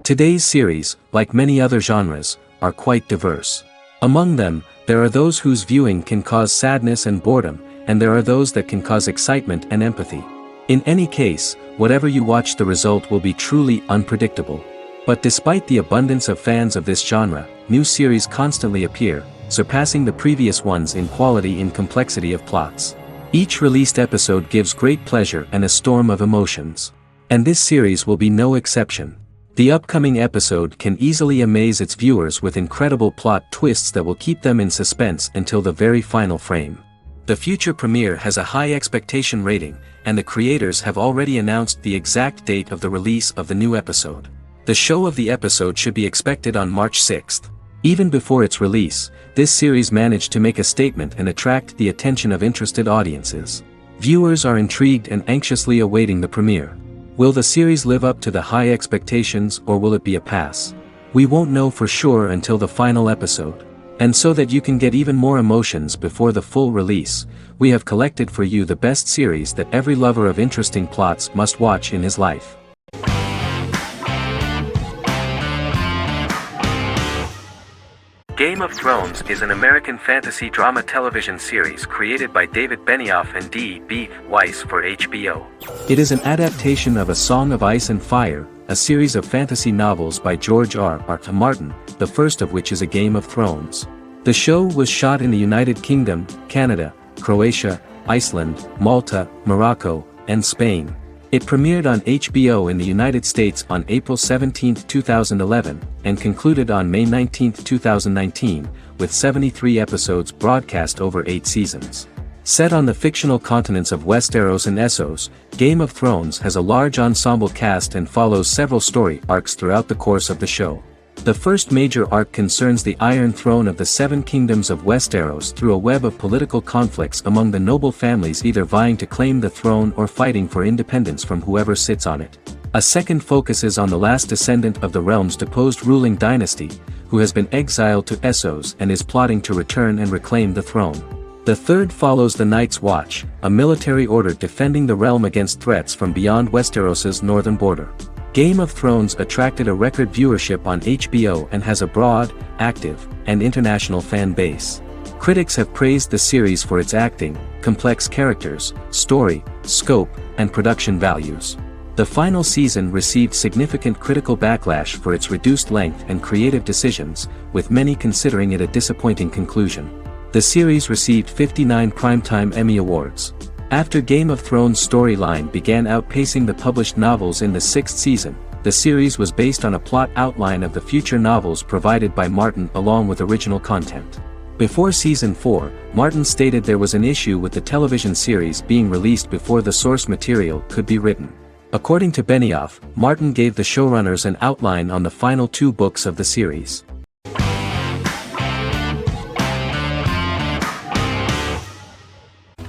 Today's series, like many other genres, are quite diverse. Among them, there are those whose viewing can cause sadness and boredom, and there are those that can cause excitement and empathy. In any case, whatever you watch, the result will be truly unpredictable. But despite the abundance of fans of this genre, new series constantly appear, surpassing the previous ones in quality and complexity of plots. Each released episode gives great pleasure and a storm of emotions. And this series will be no exception. The upcoming episode can easily amaze its viewers with incredible plot twists that will keep them in suspense until the very final frame. The future premiere has a high expectation rating, and the creators have already announced the exact date of the release of the new episode. The show of the episode should be expected on March 6th. Even before its release, this series managed to make a statement and attract the attention of interested audiences. Viewers are intrigued and anxiously awaiting the premiere. Will the series live up to the high expectations, or will it be a pass? We won't know for sure until the final episode. And so that you can get even more emotions before the full release, we have collected for you the best series that every lover of interesting plots must watch in his life. Game of Thrones is an American fantasy drama television series created by David Benioff and D.B. Weiss for HBO. It is an adaptation of A Song of Ice and Fire, a series of fantasy novels by George R.R. Martin, the first of which is A Game of Thrones. The show was shot in the United Kingdom, Canada, Croatia, Iceland, Malta, Morocco, and Spain. It premiered on HBO in the United States on April 17, 2011, and concluded on May 19, 2019, with 73 episodes broadcast over 8 seasons. Set on the fictional continents of Westeros and Essos, Game of Thrones has a large ensemble cast and follows several story arcs throughout the course of the show. The first major arc concerns the Iron Throne of the Seven Kingdoms of Westeros through a web of political conflicts among the noble families either vying to claim the throne or fighting for independence from whoever sits on it. A second focuses on the last descendant of the realm's deposed ruling dynasty, who has been exiled to Essos and is plotting to return and reclaim the throne. The third follows the Night's Watch, a military order defending the realm against threats from beyond Westeros's northern border. Game of Thrones attracted a record viewership on HBO and has a broad, active, and international fan base. Critics have praised the series for its acting, complex characters, story, scope, and production values. The final season received significant critical backlash for its reduced length and creative decisions, with many considering it a disappointing conclusion. The series received 59 Primetime Emmy Awards. After Game of Thrones' storyline began outpacing the published novels in the 6th season, the series was based on a plot outline of the future novels provided by Martin along with original content. Before Season 4, Martin stated there was an issue with the television series being released before the source material could be written. According to Benioff, Martin gave the showrunners an outline on the final 2 books of the series.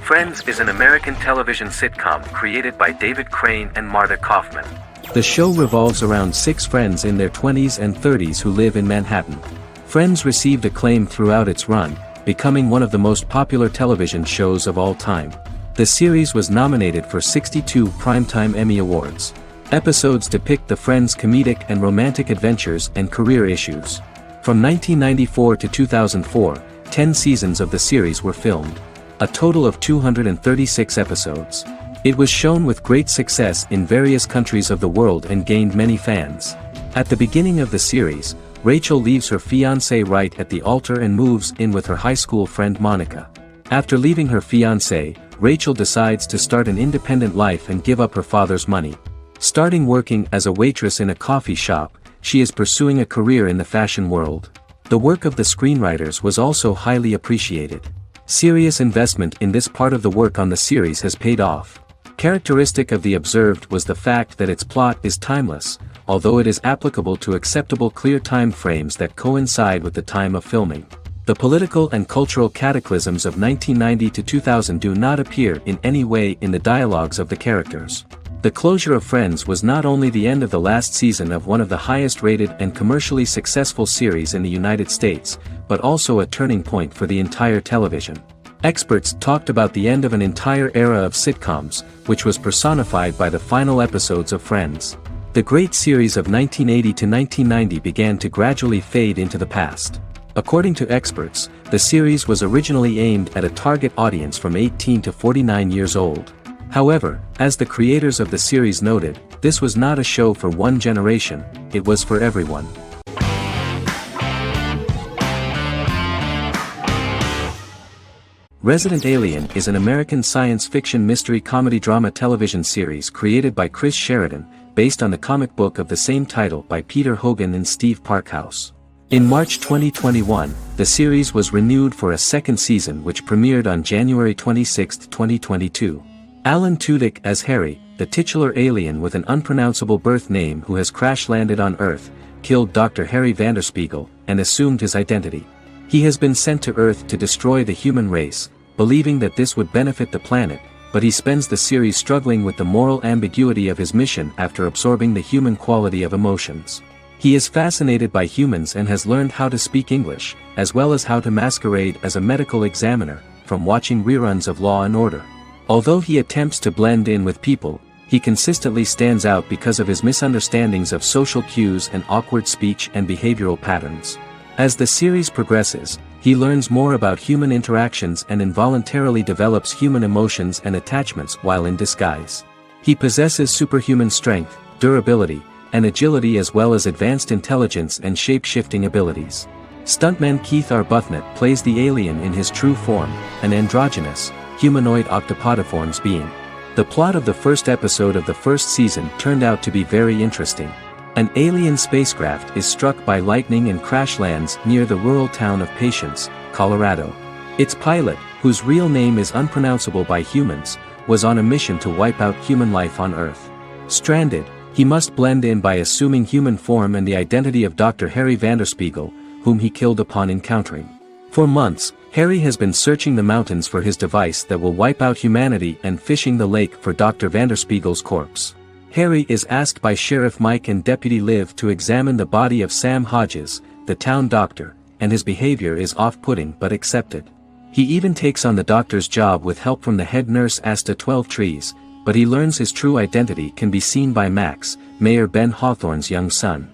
Friends is an American television sitcom created by David Crane and Marta Kaufman. The show revolves around 6 friends in their 20s and 30s who live in Manhattan. Friends received acclaim throughout its run, becoming one of the most popular television shows of all time. The series was nominated for 62 Primetime Emmy Awards. Episodes depict the friends' comedic and romantic adventures and career issues. From 1994 to 2004, 10 seasons of the series were filmed. A total of 236 episodes. It was shown with great success in various countries of the world and gained many fans. At the beginning of the series, Rachel leaves her fiancé right at the altar and moves in with her high school friend Monica. After leaving her fiancé, Rachel decides to start an independent life and give up her father's money. Starting working as a waitress in a coffee shop, she is pursuing a career in the fashion world. The work of the screenwriters was also highly appreciated. Serious investment in this part of the work on the series has paid off. Characteristic of The Observed was the fact that its plot is timeless, although it is applicable to acceptable clear time frames that coincide with the time of filming. The political and cultural cataclysms of 1990 to 2000 do not appear in any way in the dialogues of the characters. The closure of Friends was not only the end of the last season of one of the highest rated and commercially successful series in the United States, but also a turning point for the entire television. Experts talked about the end of an entire era of sitcoms, which was personified by the final episodes of Friends. The great series of 1980 to 1990 began to gradually fade into the past. According to experts, the series was originally aimed at a target audience from 18 to 49 years old. However, as the creators of the series noted, this was not a show for one generation, it was for everyone. Resident Alien is an American science fiction mystery comedy drama television series created by Chris Sheridan, based on the comic book of the same title by Peter Hogan and Steve Parkhouse. In March 2021, the series was renewed for a second season which premiered on January 26, 2022. Alan Tudyk as Harry, the titular alien with an unpronounceable birth name who has crash-landed on Earth, killed Dr. Harry Vanderspiegel, and assumed his identity. He has been sent to Earth to destroy the human race, believing that this would benefit the planet, but he spends the series struggling with the moral ambiguity of his mission after absorbing the human quality of emotions. He is fascinated by humans and has learned how to speak English, as well as how to masquerade as a medical examiner, from watching reruns of Law and Order. Although he attempts to blend in with people, he consistently stands out because of his misunderstandings of social cues and awkward speech and behavioral patterns. As the series progresses, he learns more about human interactions and involuntarily develops human emotions and attachments while in disguise. He possesses superhuman strength, durability, and agility as well as advanced intelligence and shape-shifting abilities. Stuntman Keith Arbuthnot plays the alien in his true form, an androgynous, humanoid octopodiforms being. The plot of the first episode of the first season turned out to be very interesting. An alien spacecraft is struck by lightning and crash lands near the rural town of Patience, Colorado. Its pilot, whose real name is unpronounceable by humans, was on a mission to wipe out human life on Earth. Stranded, he must blend in by assuming human form and the identity of Dr. Harry Vanderspiegel, whom he killed upon encountering. For months, Harry has been searching the mountains for his device that will wipe out humanity and fishing the lake for Dr. Vanderspiegel's corpse. Harry is asked by Sheriff Mike and Deputy Liv to examine the body of Sam Hodges, the town doctor, and his behavior is off-putting but accepted. He even takes on the doctor's job with help from the head nurse Asta 12 Trees, but he learns his true identity can be seen by Max, Mayor Ben Hawthorne's young son.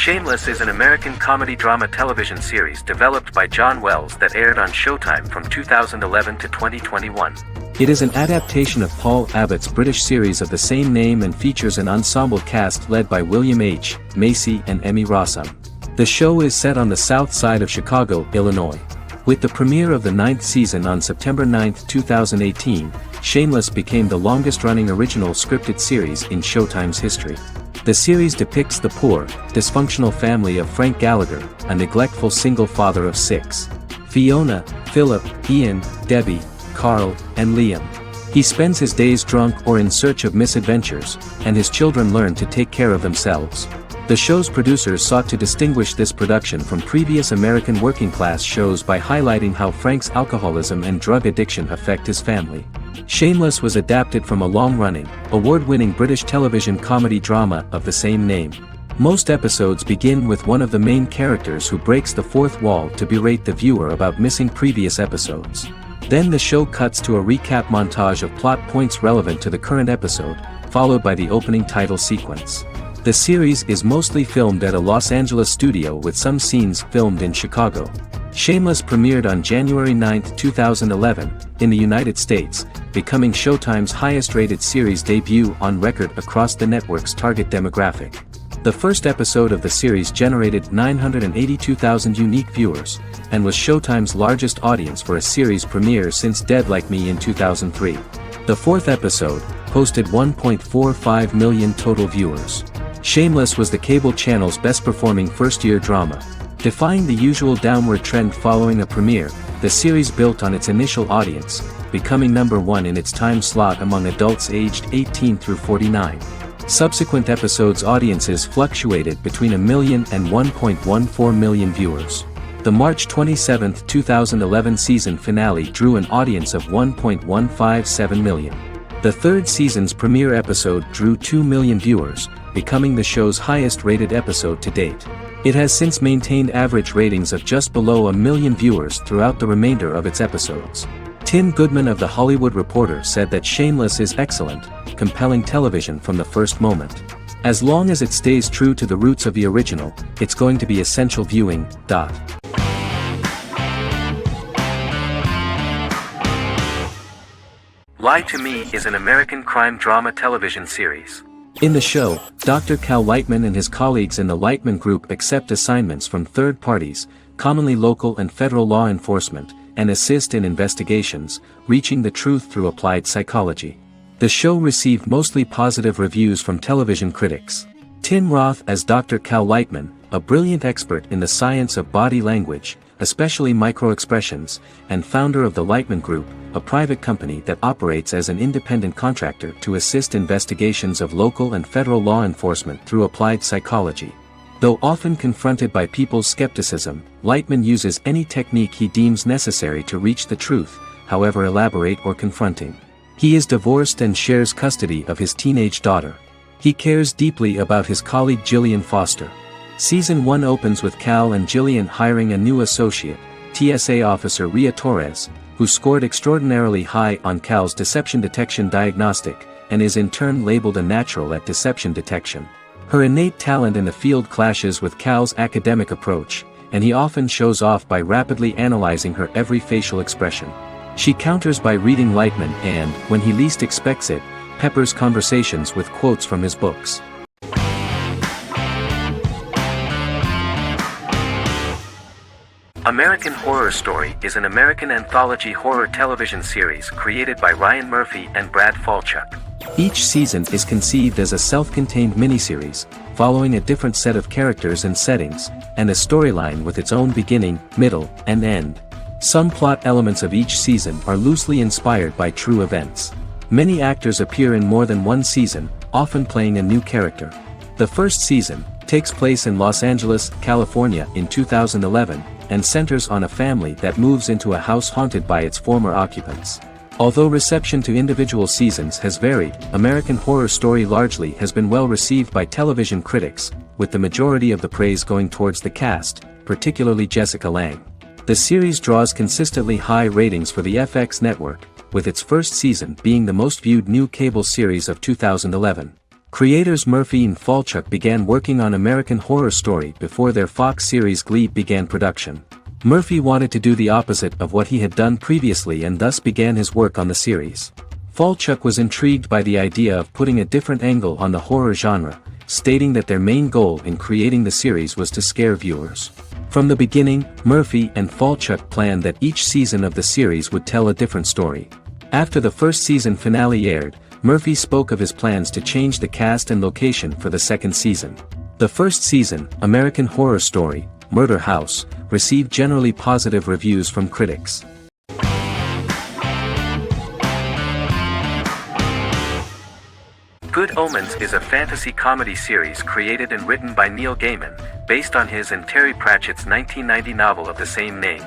Shameless is an American comedy drama television series developed by John Wells that aired on Showtime from 2011 to 2021. It is an adaptation of Paul Abbott's British series of the same name and features an ensemble cast led by William H. Macy and Emmy Rossum. The show is set on the south side of Chicago, Illinois. With the premiere of the 9th season on September 9, 2018, Shameless became the longest-running original scripted series in Showtime's history. The series depicts the poor, dysfunctional family of Frank Gallagher, a neglectful single father of 6. Fiona, Philip, Ian, Debbie, Carl, and Liam. He spends his days drunk or in search of misadventures, and his children learn to take care of themselves. The show's producers sought to distinguish this production from previous American working-class shows by highlighting how Frank's alcoholism and drug addiction affect his family. Shameless was adapted from a long-running, award-winning British television comedy drama of the same name. Most episodes begin with one of the main characters who breaks the fourth wall to berate the viewer about missing previous episodes. Then the show cuts to a recap montage of plot points relevant to the current episode, followed by the opening title sequence. The series is mostly filmed at a Los Angeles studio with some scenes filmed in Chicago. Shameless premiered on January 9, 2011, in the United States, becoming Showtime's highest-rated series debut on record across the network's target demographic. The first episode of the series generated 982,000 unique viewers, and was Showtime's largest audience for a series premiere since Dead Like Me in 2003. The fourth episode posted 1.45 million total viewers. Shameless was the cable channel's best-performing first-year drama. Defying the usual downward trend following a premiere, the series built on its initial audience, becoming number 1 in its time slot among adults aged 18 through 49. Subsequent episodes' audiences fluctuated between 1 million and 1.14 million viewers. The March 27, 2011 season finale drew an audience of 1.157 million. The third season's premiere episode drew 2 million viewers, becoming the show's highest-rated episode to date. It has since maintained average ratings of just below 1 million viewers throughout the remainder of its episodes. Tim Goodman of The Hollywood Reporter said that Shameless is excellent, compelling television from the first moment. As long as it stays true to the roots of the original, it's going to be essential viewing. Lie to Me is an American crime drama television series. In the show, Dr. Cal Lightman and his colleagues in the Lightman Group accept assignments from third parties, commonly local and federal law enforcement, and assist in investigations, reaching the truth through applied psychology. The show received mostly positive reviews from television critics. Tim Roth as Dr. Cal Lightman, a brilliant expert in the science of body language, especially microexpressions, and founder of the Lightman Group, a private company that operates as an independent contractor to assist investigations of local and federal law enforcement through applied psychology. Though often confronted by people's skepticism, Lightman uses any technique he deems necessary to reach the truth, however elaborate or confronting. He is divorced and shares custody of his teenage daughter. He cares deeply about his colleague Gillian Foster. Season 1 opens with Cal and Gillian hiring a new associate, TSA officer Rhea Torres, who scored extraordinarily high on Cal's deception detection diagnostic, and is in turn labeled a natural at deception detection. Her innate talent in the field clashes with Cal's academic approach, and he often shows off by rapidly analyzing her every facial expression. She counters by reading Lightman and, when he least expects it, peppers conversations with quotes from his books. American Horror Story is an American anthology horror television series created by Ryan Murphy and Brad Falchuk. Each season is conceived as a self-contained miniseries, following a different set of characters and settings, and a storyline with its own beginning, middle, and end. Some plot elements of each season are loosely inspired by true events. Many actors appear in more than one season, often playing a new character. The first season takes place in Los Angeles, California in 2011, and centers on a family that moves into a house haunted by its former occupants. Although reception to individual seasons has varied, American Horror Story largely has been well received by television critics, with the majority of the praise going towards the cast, particularly Jessica Lange. The series draws consistently high ratings for the FX network, with its first season being the most viewed new cable series of 2011. Creators Murphy and Falchuk began working on American Horror Story before their Fox series Glee began production. Murphy wanted to do the opposite of what he had done previously and thus began his work on the series. Falchuk was intrigued by the idea of putting a different angle on the horror genre, stating that their main goal in creating the series was to scare viewers. From the beginning, Murphy and Falchuk planned that each season of the series would tell a different story. After the first season finale aired, Murphy spoke of his plans to change the cast and location for the second season. The first season, American Horror Story, Murder House, received generally positive reviews from critics. Good Omens is a fantasy comedy series created and written by Neil Gaiman, based on his and Terry Pratchett's 1990 novel of the same name.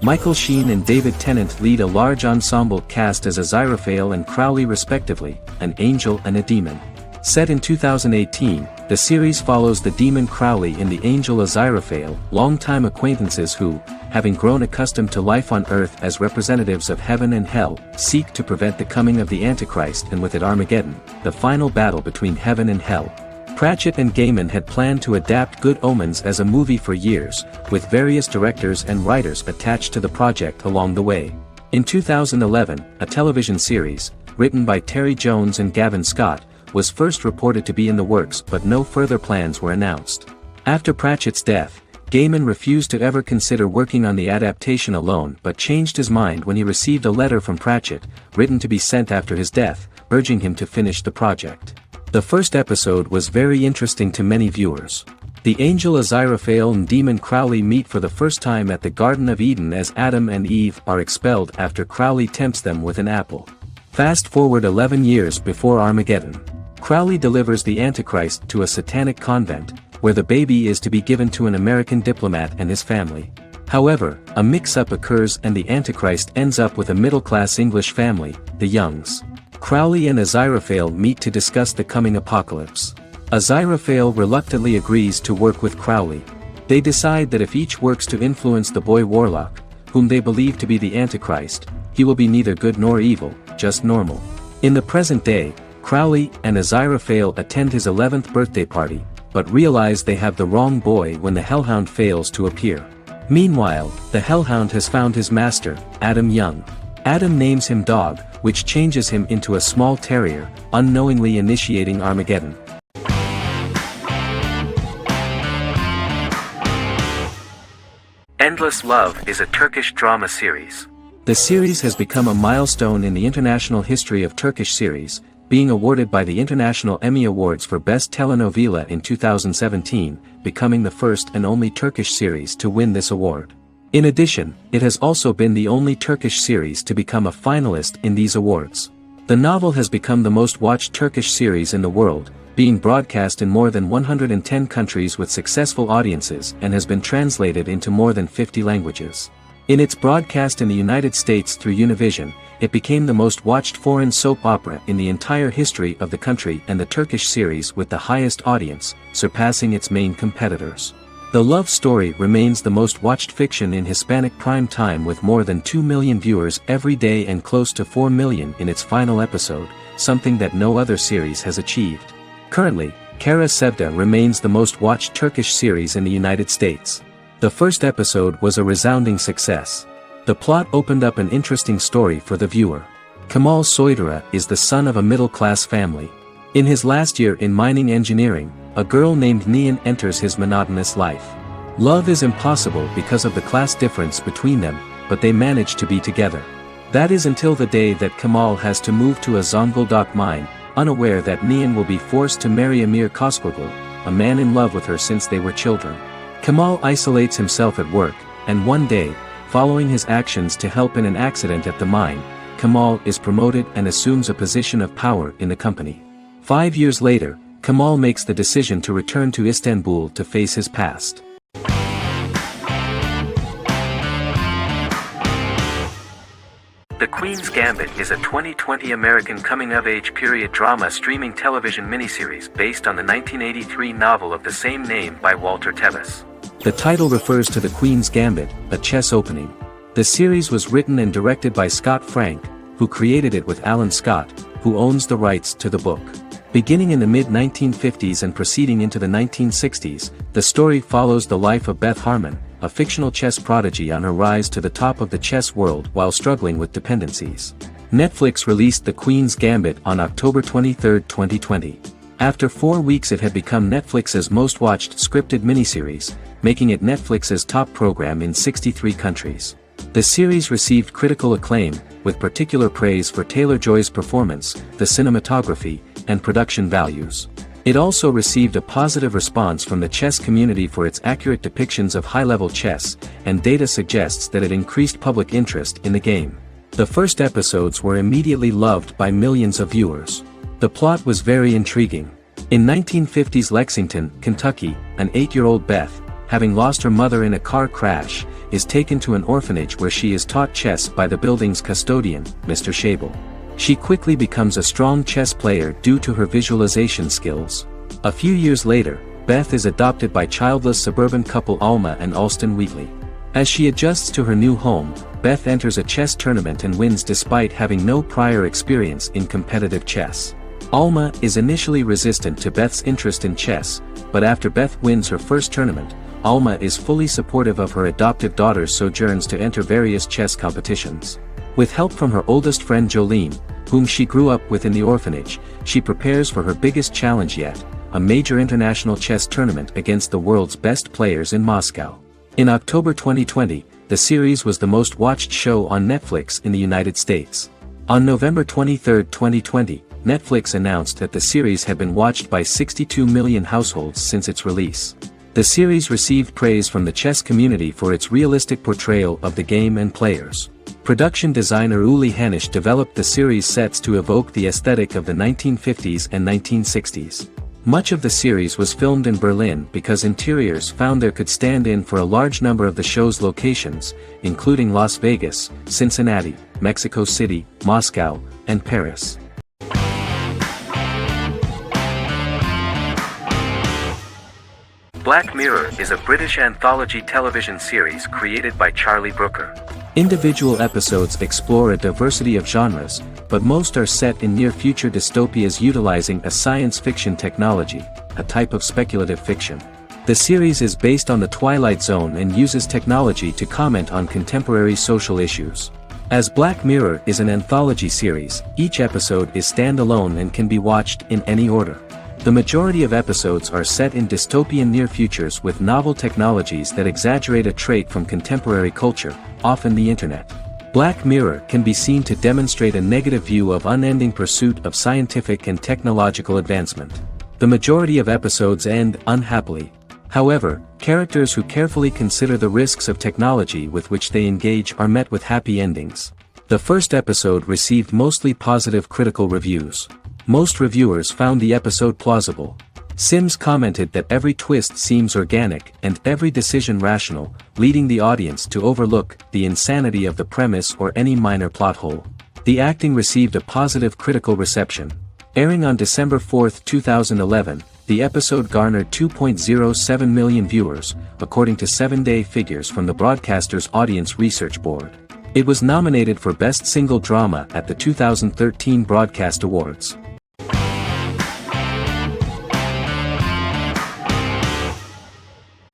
Michael Sheen and David Tennant lead a large ensemble cast as Aziraphale and Crowley respectively, an angel and a demon. Set in 2018, the series follows the demon Crowley and the angel Aziraphale, longtime acquaintances who, having grown accustomed to life on Earth as representatives of heaven and hell, seek to prevent the coming of the Antichrist and with it Armageddon, the final battle between heaven and hell. Pratchett and Gaiman had planned to adapt Good Omens as a movie for years, with various directors and writers attached to the project along the way. In 2011, a television series, written by Terry Jones and Gavin Scott, was first reported to be in the works but no further plans were announced. After Pratchett's death, Gaiman refused to ever consider working on the adaptation alone but changed his mind when he received a letter from Pratchett, written to be sent after his death, urging him to finish the project. The first episode was very interesting to many viewers. The angel Aziraphale and demon Crowley meet for the first time at the Garden of Eden as Adam and Eve are expelled after Crowley tempts them with an apple. Fast forward 11 years before Armageddon. Crowley delivers the Antichrist to a satanic convent, where the baby is to be given to an American diplomat and his family. However, a mix-up occurs and the Antichrist ends up with a middle-class English family, the Youngs. Crowley and Aziraphale meet to discuss the coming apocalypse. Aziraphale reluctantly agrees to work with Crowley. They decide that if each works to influence the boy Warlock, whom they believe to be the Antichrist, he will be neither good nor evil, just normal. In the present day, Crowley and Aziraphale attend his 11th birthday party, but realize they have the wrong boy when the Hellhound fails to appear. Meanwhile, the Hellhound has found his master, Adam Young. Adam names him Dog, which changes him into a small terrier, unknowingly initiating Armageddon. Endless Love is a Turkish drama series. The series has become a milestone in the international history of Turkish series, being awarded by the International Emmy Awards for Best Telenovela in 2017, becoming the first and only Turkish series to win this award. In addition, it has also been the only Turkish series to become a finalist in these awards. The novel has become the most watched Turkish series in the world, being broadcast in more than 110 countries with successful audiences and has been translated into more than 50 languages. In its broadcast in the United States through Univision, it became the most watched foreign soap opera in the entire history of the country and the Turkish series with the highest audience, surpassing its main competitors. The love story remains the most watched fiction in Hispanic prime time with more than 2 million viewers every day and close to 4 million in its final episode, something that no other series has achieved. Currently, Kara Sevda remains the most watched Turkish series in the United States. The first episode was a resounding success. The plot opened up an interesting story for the viewer. Kemal Soydura is the son of a middle-class family. In his last year in mining engineering, a girl named Nihan enters his monotonous life. Love is impossible because of the class difference between them, but they manage to be together. That is until the day that Kemal has to move to a Zonguldak mine, unaware that Nihan will be forced to marry Emir Koskoglu, a man in love with her since they were children. Kemal isolates himself at work, and one day, following his actions to help in an accident at the mine, Kemal is promoted and assumes a position of power in the company. 5 years later, Kemal makes the decision to return to Istanbul to face his past. The Queen's Gambit is a 2020 American coming-of-age period drama streaming television miniseries based on the 1983 novel of the same name by Walter Tevis. The title refers to the Queen's Gambit, a chess opening. The series was written and directed by Scott Frank, who created it with Alan Scott, who owns the rights to the book. Beginning in the mid-1950s and proceeding into the 1960s, the story follows the life of Beth Harmon, a fictional chess prodigy on her rise to the top of the chess world while struggling with dependencies. Netflix released The Queen's Gambit on October 23, 2020. After 4 weeks it had become Netflix's most watched scripted miniseries, making it Netflix's top program in 63 countries. The series received critical acclaim, with particular praise for Taylor-Joy's performance, the cinematography, and production values. It also received a positive response from the chess community for its accurate depictions of high-level chess, and data suggests that it increased public interest in the game. The first episodes were immediately loved by millions of viewers. The plot was very intriguing. In 1950s Lexington, Kentucky, an 8-year-old Beth, having lost her mother in a car crash, is taken to an orphanage where she is taught chess by the building's custodian, Mr. Schabel. She quickly becomes a strong chess player due to her visualization skills. A few years later, Beth is adopted by childless suburban couple Alma and Alston Wheatley. As she adjusts to her new home, Beth enters a chess tournament and wins despite having no prior experience in competitive chess. Alma is initially resistant to Beth's interest in chess, but after Beth wins her first tournament, Alma is fully supportive of her adoptive daughter's sojourns to enter various chess competitions. With help from her oldest friend Jolene, whom she grew up with in the orphanage, she prepares for her biggest challenge yet, a major international chess tournament against the world's best players in Moscow. In October 2020, the series was the most watched show on Netflix in the United States. On November 23, 2020, Netflix announced that the series had been watched by 62 million households since its release. The series received praise from the chess community for its realistic portrayal of the game and players. Production designer Uli Hanisch developed the series sets to evoke the aesthetic of the 1950s and 1960s. Much of the series was filmed in Berlin because interiors found there could stand in for a large number of the show's locations, including Las Vegas, Cincinnati, Mexico City, Moscow, and Paris. Black Mirror is a British anthology television series created by Charlie Brooker. Individual episodes explore a diversity of genres, but most are set in near-future dystopias utilizing a science fiction technology, a type of speculative fiction. The series is based on the Twilight Zone and uses technology to comment on contemporary social issues. As Black Mirror is an anthology series, each episode is standalone and can be watched in any order. The majority of episodes are set in dystopian near futures with novel technologies that exaggerate a trait from contemporary culture, often the internet. Black Mirror can be seen to demonstrate a negative view of unending pursuit of scientific and technological advancement. The majority of episodes end unhappily. However, characters who carefully consider the risks of technology with which they engage are met with happy endings. The first episode received mostly positive critical reviews. Most reviewers found the episode plausible. Sims commented that every twist seems organic and every decision rational, leading the audience to overlook the insanity of the premise or any minor plot hole. The acting received a positive critical reception. Airing on December 4, 2011, the episode garnered 2.07 million viewers, according to 7-day figures from the broadcaster's Audience Research Board. It was nominated for Best Single Drama at the 2013 Broadcast Awards.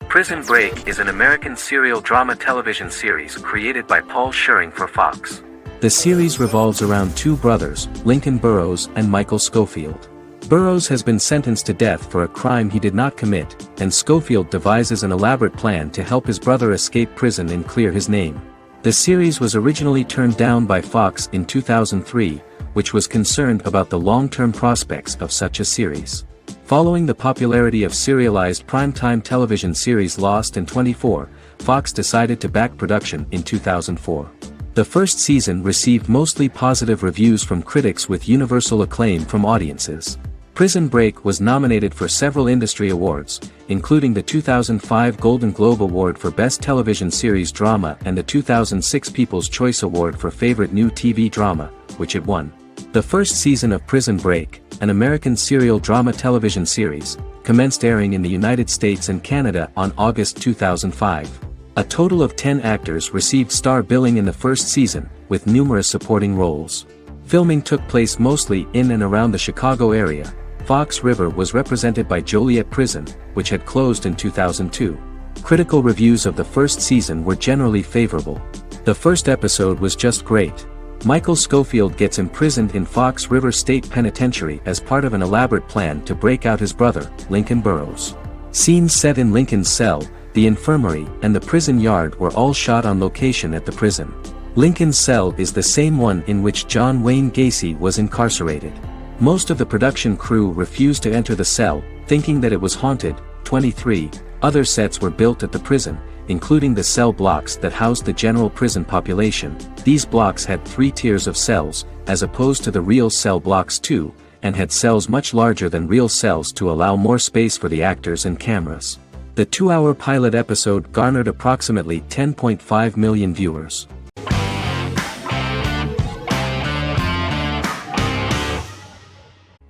Prison Break is an American serial drama television series created by Paul Schering for Fox. The series revolves around two brothers, Lincoln Burrows and Michael Scofield. Burrows has been sentenced to death for a crime he did not commit, and Scofield devises an elaborate plan to help his brother escape prison and clear his name. The series was originally turned down by Fox in 2003, which was concerned about the long-term prospects of such a series. Following the popularity of serialized primetime television series Lost and 24, Fox decided to back production in 2004. The first season received mostly positive reviews from critics with universal acclaim from audiences. Prison Break was nominated for several industry awards, including the 2005 Golden Globe Award for Best Television Series Drama and the 2006 People's Choice Award for Favorite New TV Drama, which it won. The first season of Prison Break, an American serial drama television series, commenced airing in the United States and Canada on August 2005. A total of 10 actors received star billing in the first season, with numerous supporting roles. Filming took place mostly in and around the Chicago area. Fox River was represented by Joliet Prison, which had closed in 2002. Critical reviews of the first season were generally favorable. The first episode was just great. Michael Scofield gets imprisoned in Fox River State Penitentiary as part of an elaborate plan to break out his brother, Lincoln Burrows. Scenes set in Lincoln's cell, the infirmary, and the prison yard were all shot on location at the prison. Lincoln's cell is the same one in which John Wayne Gacy was incarcerated. Most of the production crew refused to enter the cell, thinking that it was haunted. 23 other sets were built at the prison, including the cell blocks that housed the general prison population. These blocks had 3 tiers of cells, as opposed to the real cell blocks 2, and had cells much larger than real cells to allow more space for the actors and cameras. The 2-hour pilot episode garnered approximately 10.5 million viewers.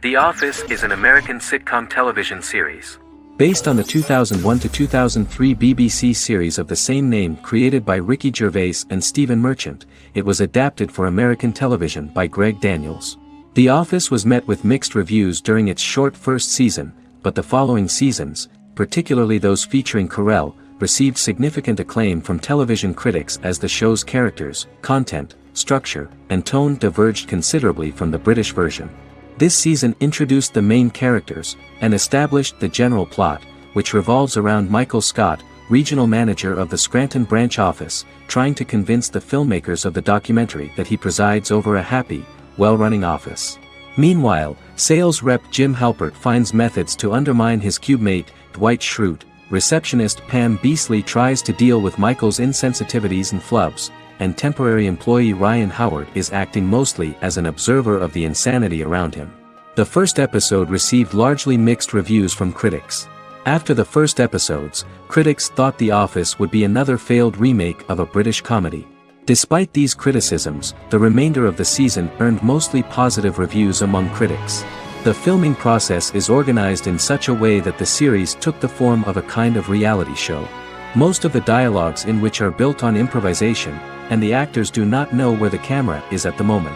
The Office is an American sitcom television series. Based on the 2001 to 2003 BBC series of the same name created by Ricky Gervais and Stephen Merchant, it was adapted for American television by Greg Daniels. The Office was met with mixed reviews during its short first season, but the following seasons, particularly those featuring Carell, received significant acclaim from television critics as the show's characters, content, structure, and tone diverged considerably from the British version. This season introduced the main characters, and established the general plot, which revolves around Michael Scott, regional manager of the Scranton branch office, trying to convince the filmmakers of the documentary that he presides over a happy, well-running office. Meanwhile, sales rep Jim Halpert finds methods to undermine his cubemate, Dwight Schrute. Receptionist Pam Beasley tries to deal with Michael's insensitivities and flubs, and temporary employee Ryan Howard is acting mostly as an observer of the insanity around him. The first episode received largely mixed reviews from critics. After the first episodes, critics thought The Office would be another failed remake of a British comedy. Despite these criticisms, the remainder of the season earned mostly positive reviews among critics. The filming process is organized in such a way that the series took the form of a kind of reality show. Most of the dialogues in which are built on improvisation, and the actors do not know where the camera is at the moment.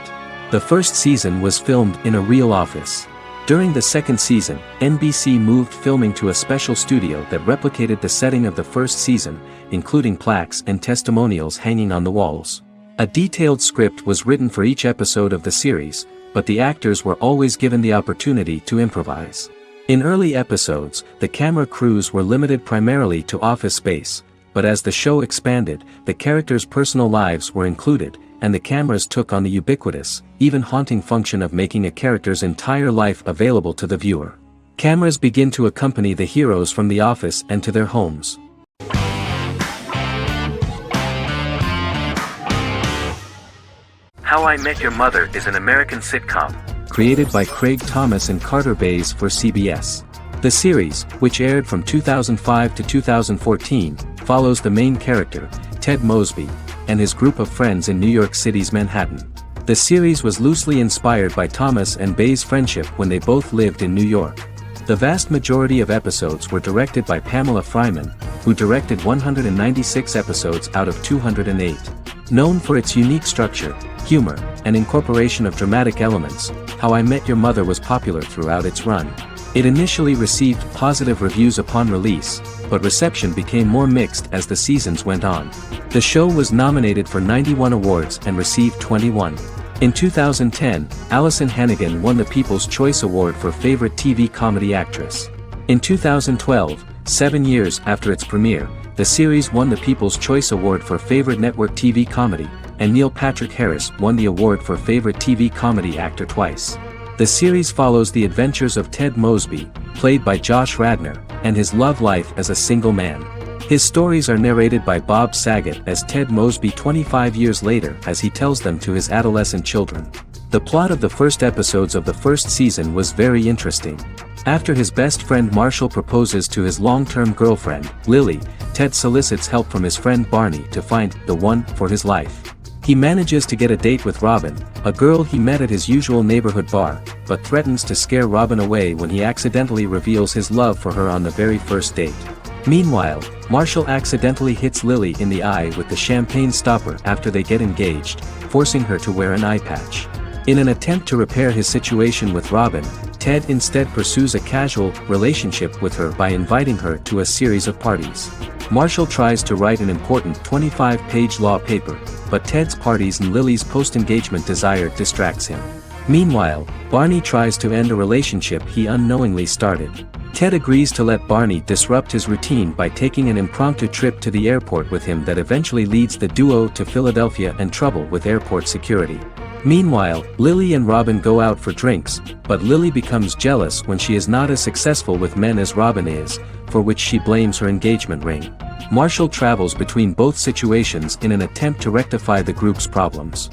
The first season was filmed in a real office. During the second season, NBC moved filming to a special studio that replicated the setting of the first season, including plaques and testimonials hanging on the walls. A detailed script was written for each episode of the series, but the actors were always given the opportunity to improvise. In early episodes, the camera crews were limited primarily to office space, but as the show expanded, the characters' personal lives were included, and the cameras took on the ubiquitous, even haunting function of making a character's entire life available to the viewer. Cameras begin to accompany the heroes from the office and to their homes. How I Met Your Mother is an American sitcom. Created by Craig Thomas and Carter Bays for CBS. The series, which aired from 2005 to 2014, follows the main character, Ted Mosby, and his group of friends in New York City's Manhattan. The series was loosely inspired by Thomas and Bays' friendship when they both lived in New York. The vast majority of episodes were directed by Pamela Fryman, who directed 196 episodes out of 208. Known for its unique structure, humor, and incorporation of dramatic elements, How I Met Your Mother was popular throughout its run. It initially received positive reviews upon release, but reception became more mixed as the seasons went on. The show was nominated for 91 awards and received 21. In 2010, Allison Hannigan won the People's Choice Award for Favorite TV Comedy Actress. In 2012, 7 years after its premiere, the series won the People's Choice Award for Favorite Network TV Comedy, and Neil Patrick Harris won the award for Favorite TV Comedy Actor twice. The series follows the adventures of Ted Mosby, played by Josh Radnor, and his love life as a single man. His stories are narrated by Bob Saget as Ted Mosby 25 years later as he tells them to his adolescent children. The plot of the first episodes of the first season was very interesting. After his best friend Marshall proposes to his long-term girlfriend, Lily, Ted solicits help from his friend Barney to find the one for his life. He manages to get a date with Robin, a girl he met at his usual neighborhood bar, but threatens to scare Robin away when he accidentally reveals his love for her on the very first date. Meanwhile, Marshall accidentally hits Lily in the eye with the champagne stopper after they get engaged, forcing her to wear an eye patch. In an attempt to repair his situation with Robin, Ted instead pursues a casual relationship with her by inviting her to a series of parties. Marshall tries to write an important 25-page law paper, but Ted's parties and Lily's post-engagement desire distracts him. Meanwhile, Barney tries to end a relationship he unknowingly started. Ted agrees to let Barney disrupt his routine by taking an impromptu trip to the airport with him that eventually leads the duo to Philadelphia and trouble with airport security. Meanwhile, Lily and Robin go out for drinks, but Lily becomes jealous when she is not as successful with men as Robin is, for which she blames her engagement ring. Marshall travels between both situations in an attempt to rectify the group's problems.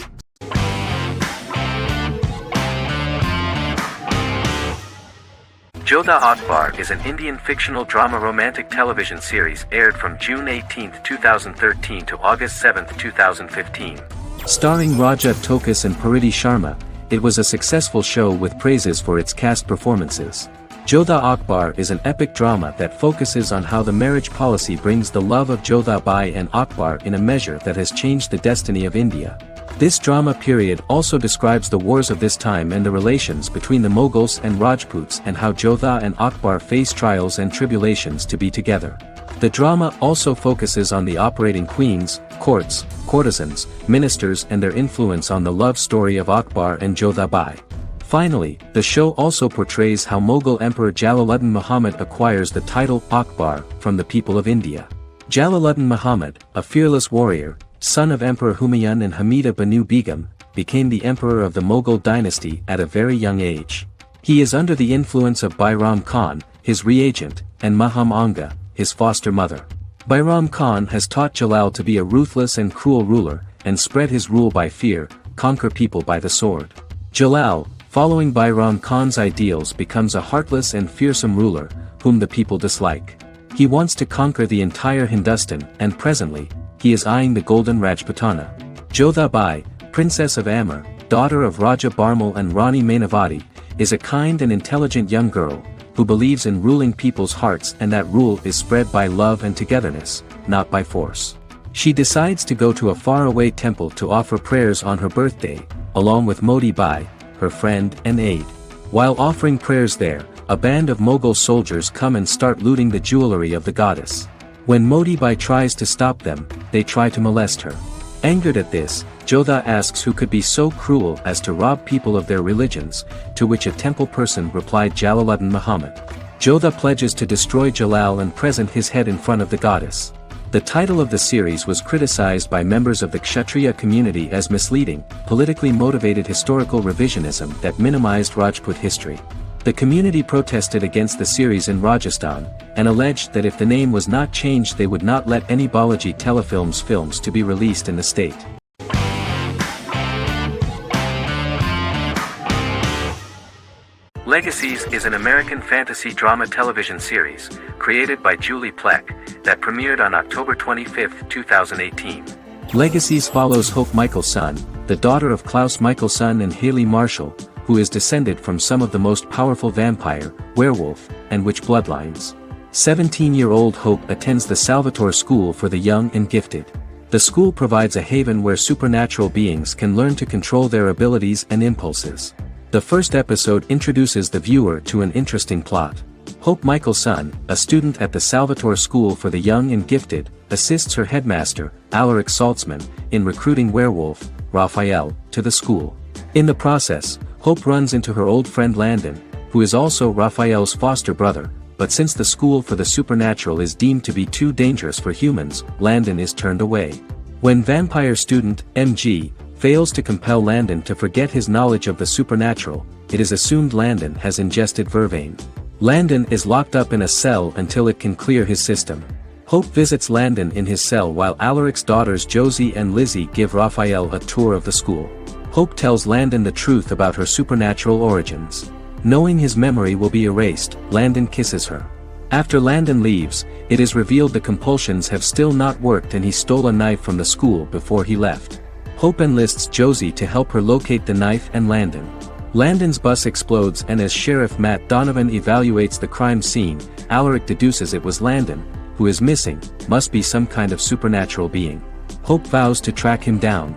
Jodha Akbar is an Indian fictional drama romantic television series aired from June 18, 2013 to August 7, 2015. Starring Raja Tokas and Pariti Sharma, it was a successful show with praises for its cast performances. Jodha Akbar is an epic drama that focuses on how the marriage policy brings the love of Jodha Bai and Akbar in a measure that has changed the destiny of India. This drama period also describes the wars of this time and the relations between the Mughals and Rajputs and how Jodha and Akbar face trials and tribulations to be together. The drama also focuses on the operating queens, courts, courtesans, ministers and their influence on the love story of Akbar and Jodha Bai. Finally, the show also portrays how Mughal Emperor Jalaluddin Muhammad acquires the title Akbar from the people of India. Jalaluddin Muhammad, a fearless warrior, son of Emperor Humayun and Hamida Banu Begum, became the emperor of the Mughal dynasty at a very young age. He is under the influence of Bairam Khan, his reagent, and Maham Anga, his foster mother. Bairam Khan has taught Jalal to be a ruthless and cruel ruler, and spread his rule by fear, conquer people by the sword. Jalal, following Bairam Khan's ideals, becomes a heartless and fearsome ruler, whom the people dislike. He wants to conquer the entire Hindustan, and presently, he is eyeing the Golden Rajputana. Jodha Bai, Princess of Amber, daughter of Raja Barmal and Rani Mainavati, is a kind and intelligent young girl, who believes in ruling people's hearts and that rule is spread by love and togetherness, not by force. She decides to go to a faraway temple to offer prayers on her birthday, along with Modi Bai, her friend and aide. While offering prayers there, a band of Mughal soldiers come and start looting the jewelry of the goddess. When Modi Bai tries to stop them, they try to molest her. Angered at this, Jodha asks who could be so cruel as to rob people of their religions, to which a temple person replied Jalaluddin Muhammad. Jodha pledges to destroy Jalal and present his head in front of the goddess. The title of the series was criticized by members of the Kshatriya community as misleading, politically motivated historical revisionism that minimized Rajput history. The community protested against the series in Rajasthan, and alleged that if the name was not changed they would not let any Balaji Telefilms films to be released in the state. Legacies is an American fantasy drama television series, created by Julie Plec, that premiered on October 25, 2018. Legacies follows Hope Michelson, the daughter of Klaus Michelson and Haley Marshall, who is descended from some of the most powerful vampire, werewolf, and witch bloodlines. 17-year-old Hope attends the Salvatore School for the Young and Gifted. The school provides a haven where supernatural beings can learn to control their abilities and impulses. The first episode introduces the viewer to an interesting plot. Hope Michelson, a student at the Salvatore School for the Young and Gifted, assists her headmaster, Alaric Saltzman, in recruiting werewolf, Raphael, to the school. In the process, Hope runs into her old friend Landon, who is also Raphael's foster brother, but since the school for the supernatural is deemed to be too dangerous for humans, Landon is turned away. When vampire student, MG, fails to compel Landon to forget his knowledge of the supernatural, it is assumed Landon has ingested vervain. Landon is locked up in a cell until it can clear his system. Hope visits Landon in his cell while Alaric's daughters Josie and Lizzie give Raphael a tour of the school. Hope tells Landon the truth about her supernatural origins. Knowing his memory will be erased, Landon kisses her. After Landon leaves, it is revealed the compulsions have still not worked and he stole a knife from the school before he left. Hope enlists Josie to help her locate the knife and Landon. Landon's bus explodes and as Sheriff Matt Donovan evaluates the crime scene, Alaric deduces it was Landon, who is missing, must be some kind of supernatural being. Hope vows to track him down.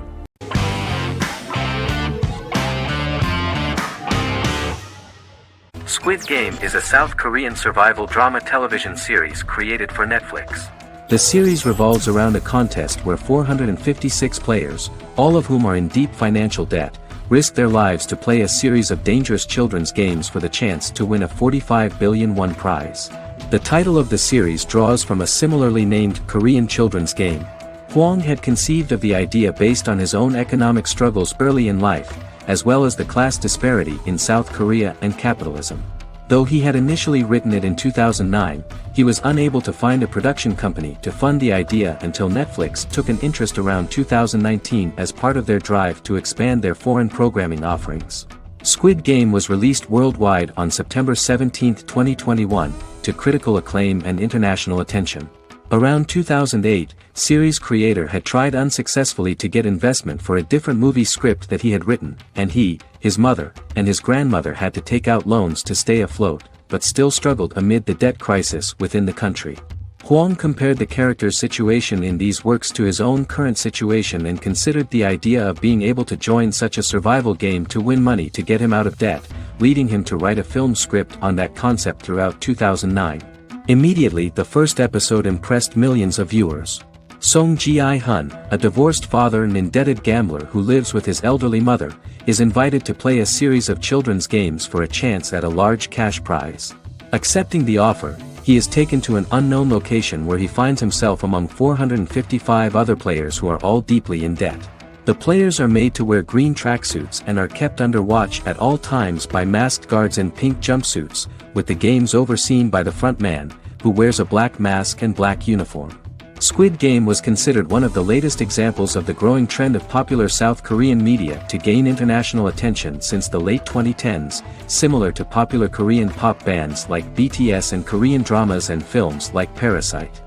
Squid Game is a South Korean survival drama television series created for Netflix. The series revolves around a contest where 456 players, all of whom are in deep financial debt, risk their lives to play a series of dangerous children's games for the chance to win a 45 billion won prize. The title of the series draws from a similarly named Korean children's game. Hwang had conceived of the idea based on his own economic struggles early in life, as well as the class disparity in South Korea and capitalism. Though he had initially written it in 2009, he was unable to find a production company to fund the idea until Netflix took an interest around 2019 as part of their drive to expand their foreign programming offerings. Squid Game was released worldwide on September 17, 2021, to critical acclaim and international attention. Around 2008, series creator had tried unsuccessfully to get investment for a different movie script that he had written, and he, his mother, and his grandmother had to take out loans to stay afloat, but still struggled amid the debt crisis within the country. Hwang compared the character's situation in these works to his own current situation and considered the idea of being able to join such a survival game to win money to get him out of debt, leading him to write a film script on that concept throughout 2009. Immediately the first episode impressed millions of viewers. Song Ji-hun, a divorced father and indebted gambler who lives with his elderly mother, is invited to play a series of children's games for a chance at a large cash prize. Accepting the offer, he is taken to an unknown location where he finds himself among 455 other players who are all deeply in debt. The players are made to wear green tracksuits and are kept under watch at all times by masked guards in pink jumpsuits, with the games overseen by the front man, who wears a black mask and black uniform. Squid Game was considered one of the latest examples of the growing trend of popular South Korean media to gain international attention since the late 2010s, similar to popular Korean pop bands like BTS and Korean dramas and films like Parasite.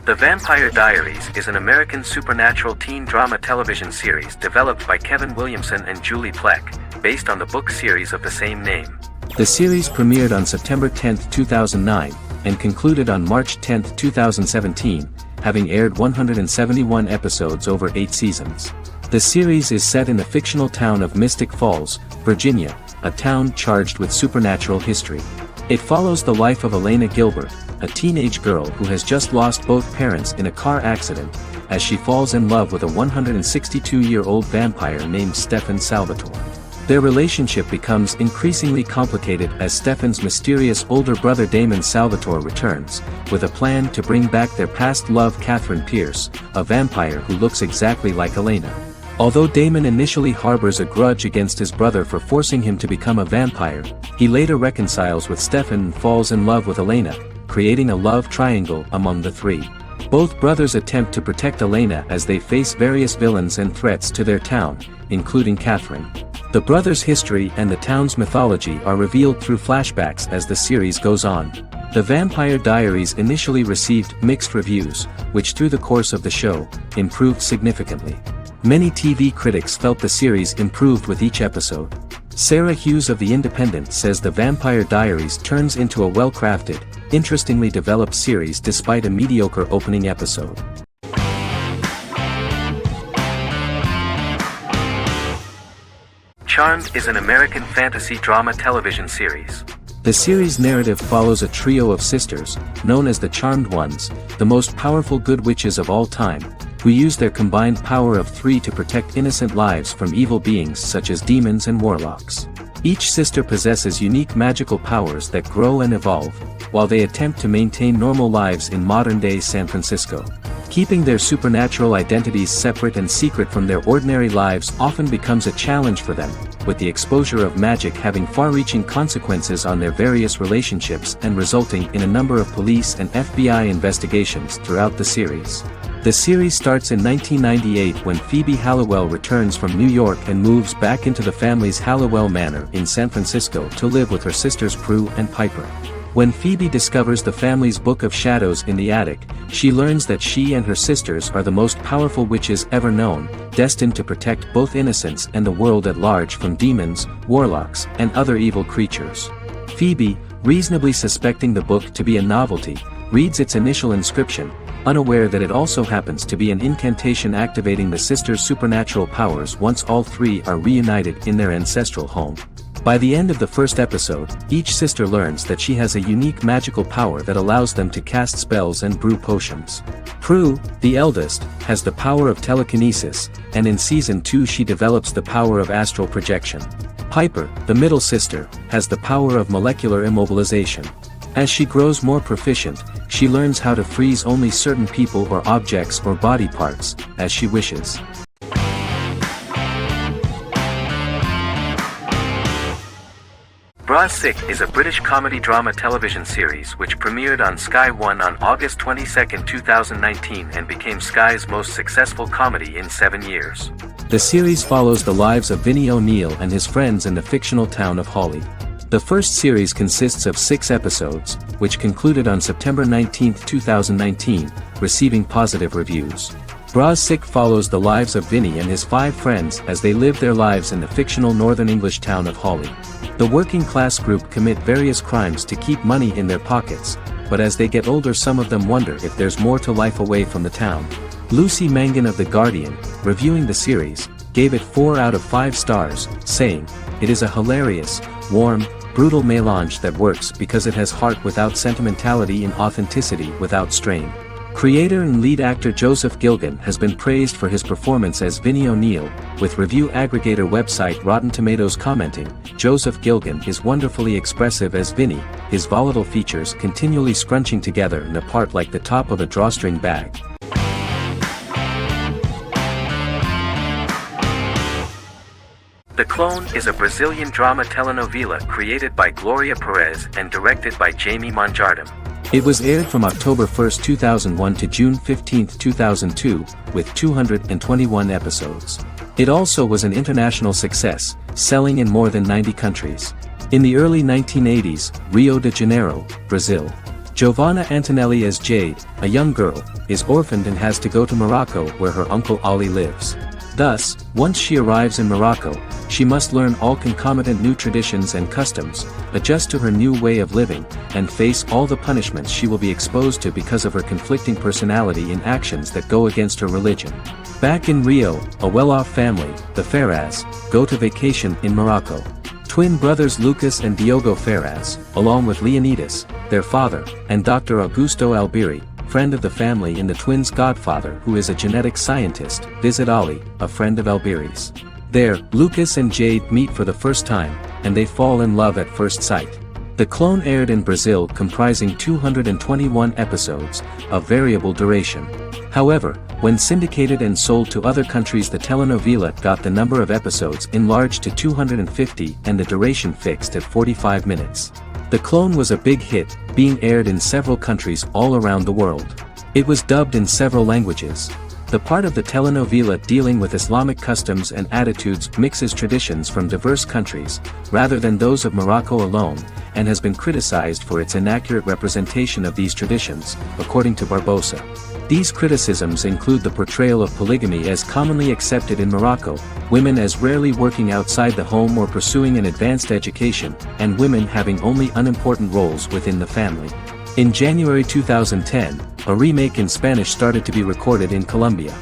The Vampire Diaries is an American supernatural teen drama television series developed by Kevin Williamson and Julie Plec, based on the book series of the same name. The series premiered on September 10, 2009, and concluded on March 10, 2017, having aired 171 episodes over 8 seasons. The series is set in the fictional town of Mystic Falls, Virginia, a town charged with supernatural history. It follows the life of Elena Gilbert, a teenage girl who has just lost both parents in a car accident, as she falls in love with a 162-year-old vampire named Stefan Salvatore. Their relationship becomes increasingly complicated as Stefan's mysterious older brother Damon Salvatore returns, with a plan to bring back their past love Catherine Pierce, a vampire who looks exactly like Elena. Although Damon initially harbors a grudge against his brother for forcing him to become a vampire, he later reconciles with Stefan and falls in love with Elena, creating a love triangle among the three. Both brothers attempt to protect Elena as they face various villains and threats to their town, including Catherine. The brothers' history and the town's mythology are revealed through flashbacks as the series goes on. The Vampire Diaries initially received mixed reviews, which through the course of the show, improved significantly. Many TV critics felt the series improved with each episode. Sarah Hughes of The Independent says The Vampire Diaries turns into a well-crafted, interestingly developed series despite a mediocre opening episode. Charmed is an American fantasy drama television series. The series' narrative follows a trio of sisters, known as the Charmed Ones, the most powerful good witches of all time, who use their combined power of 3 to protect innocent lives from evil beings such as demons and warlocks. Each sister possesses unique magical powers that grow and evolve, while they attempt to maintain normal lives in modern-day San Francisco. Keeping their supernatural identities separate and secret from their ordinary lives often becomes a challenge for them, with the exposure of magic having far-reaching consequences on their various relationships and resulting in a number of police and FBI investigations throughout the series. The series starts in 1998 when Phoebe Halliwell returns from New York and moves back into the family's Halliwell Manor in San Francisco to live with her sisters Prue and Piper. When Phoebe discovers the family's Book of Shadows in the attic, she learns that she and her sisters are the most powerful witches ever known, destined to protect both innocents and the world at large from demons, warlocks, and other evil creatures. Phoebe, reasonably suspecting the book to be a novelty, reads its initial inscription, unaware that it also happens to be an incantation activating the sisters' supernatural powers once all three are reunited in their ancestral home. By the end of the first episode, each sister learns that she has a unique magical power that allows them to cast spells and brew potions. Prue, the eldest, has the power of telekinesis, and in Season 2 she develops the power of astral projection. Piper, the middle sister, has the power of molecular immobilization. As she grows more proficient, she learns how to freeze only certain people or objects or body parts, as she wishes. Bra Sick is a British comedy drama television series which premiered on Sky One on August 22, 2019 and became Sky's most successful comedy in 7 years. The series follows the lives of Vinnie O'Neill and his friends in the fictional town of Hawley. The first series consists of 6 episodes, which concluded on September 19, 2019, receiving positive reviews. Bra Sick follows the lives of Vinnie and his 5 friends as they live their lives in the fictional Northern English town of Hawley. The working class group commit various crimes to keep money in their pockets, but as they get older some of them wonder if there's more to life away from the town. Lucy Mangan of The Guardian, reviewing the series, gave it 4 out of 5 stars, saying, "It is a hilarious, warm, brutal melange that works because it has heart without sentimentality and authenticity without strain." Creator and lead actor Joseph Gilgun has been praised for his performance as Vinnie O'Neill, with review aggregator website Rotten Tomatoes commenting, "Joseph Gilgun is wonderfully expressive as Vinnie, his volatile features continually scrunching together and apart like the top of a drawstring bag." The Clone is a Brazilian drama telenovela created by Gloria Perez and directed by Jamie Monjardim. It was aired from October 1, 2001 to June 15, 2002, with 221 episodes. It also was an international success, selling in more than 90 countries. In the early 1980s, Rio de Janeiro, Brazil. Giovanna Antonelli as Jade, a young girl, is orphaned and has to go to Morocco where her uncle Ali lives. Thus, once she arrives in Morocco, she must learn all concomitant new traditions and customs, adjust to her new way of living, and face all the punishments she will be exposed to because of her conflicting personality in actions that go against her religion. Back in Rio, a well-off family, the Ferraz, go to vacation in Morocco. Twin brothers Lucas and Diogo Ferraz, along with Leonidas, their father, and Dr. Augusto Albiri, friend of the family and the twins' godfather who is a genetic scientist, visit Ali, a friend of Albiri's. There, Lucas and Jade meet for the first time, and they fall in love at first sight. The clone aired in Brazil comprising 221 episodes, of variable duration. However, when syndicated and sold to other countries, the telenovela got the number of episodes enlarged to 250 and the duration fixed at 45 minutes. The clone was a big hit, being aired in several countries all around the world. It was dubbed in several languages. The part of the telenovela dealing with Islamic customs and attitudes mixes traditions from diverse countries, rather than those of Morocco alone, and has been criticized for its inaccurate representation of these traditions, according to Barbosa. These criticisms include the portrayal of polygamy as commonly accepted in Morocco, women as rarely working outside the home or pursuing an advanced education, and women having only unimportant roles within the family. In January 2010, a remake in Spanish started to be recorded in Colombia.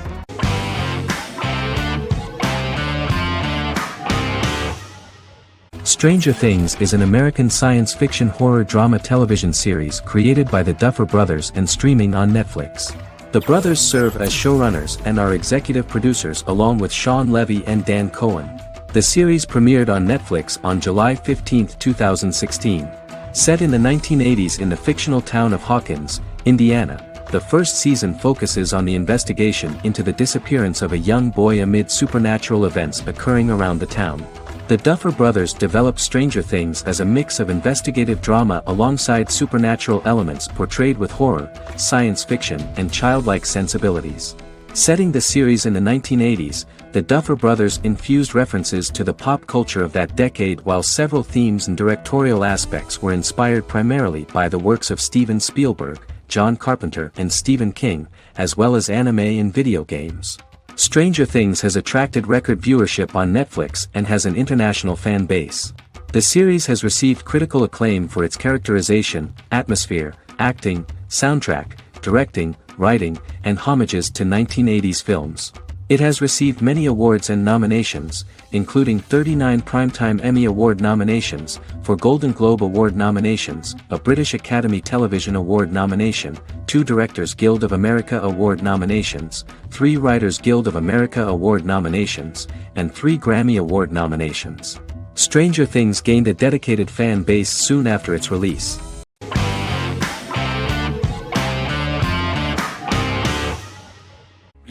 Stranger Things is an American science fiction horror drama television series created by the Duffer Brothers and streaming on Netflix. The brothers serve as showrunners and are executive producers along with Sean Levy and Dan Cohen. The series premiered on Netflix on July 15, 2016. Set in the 1980s in the fictional town of Hawkins, Indiana, the first season focuses on the investigation into the disappearance of a young boy amid supernatural events occurring around the town. The Duffer Brothers developed Stranger Things as a mix of investigative drama alongside supernatural elements portrayed with horror, science fiction, and childlike sensibilities. Setting the series in the 1980s, the Duffer Brothers infused references to the pop culture of that decade, while several themes and directorial aspects were inspired primarily by the works of Steven Spielberg, John Carpenter, and Stephen King, as well as anime and video games. Stranger Things has attracted record viewership on Netflix and has an international fan base. The series has received critical acclaim for its characterization, atmosphere, acting, soundtrack, directing, writing, and homages to 1980s films. It has received many awards and nominations, including 39 Primetime Emmy Award nominations, 4 Golden Globe Award nominations, a British Academy Television Award nomination, 2 Directors Guild of America Award nominations, 3 Writers Guild of America Award nominations, and 3 Grammy Award nominations. Stranger Things gained a dedicated fan base soon after its release.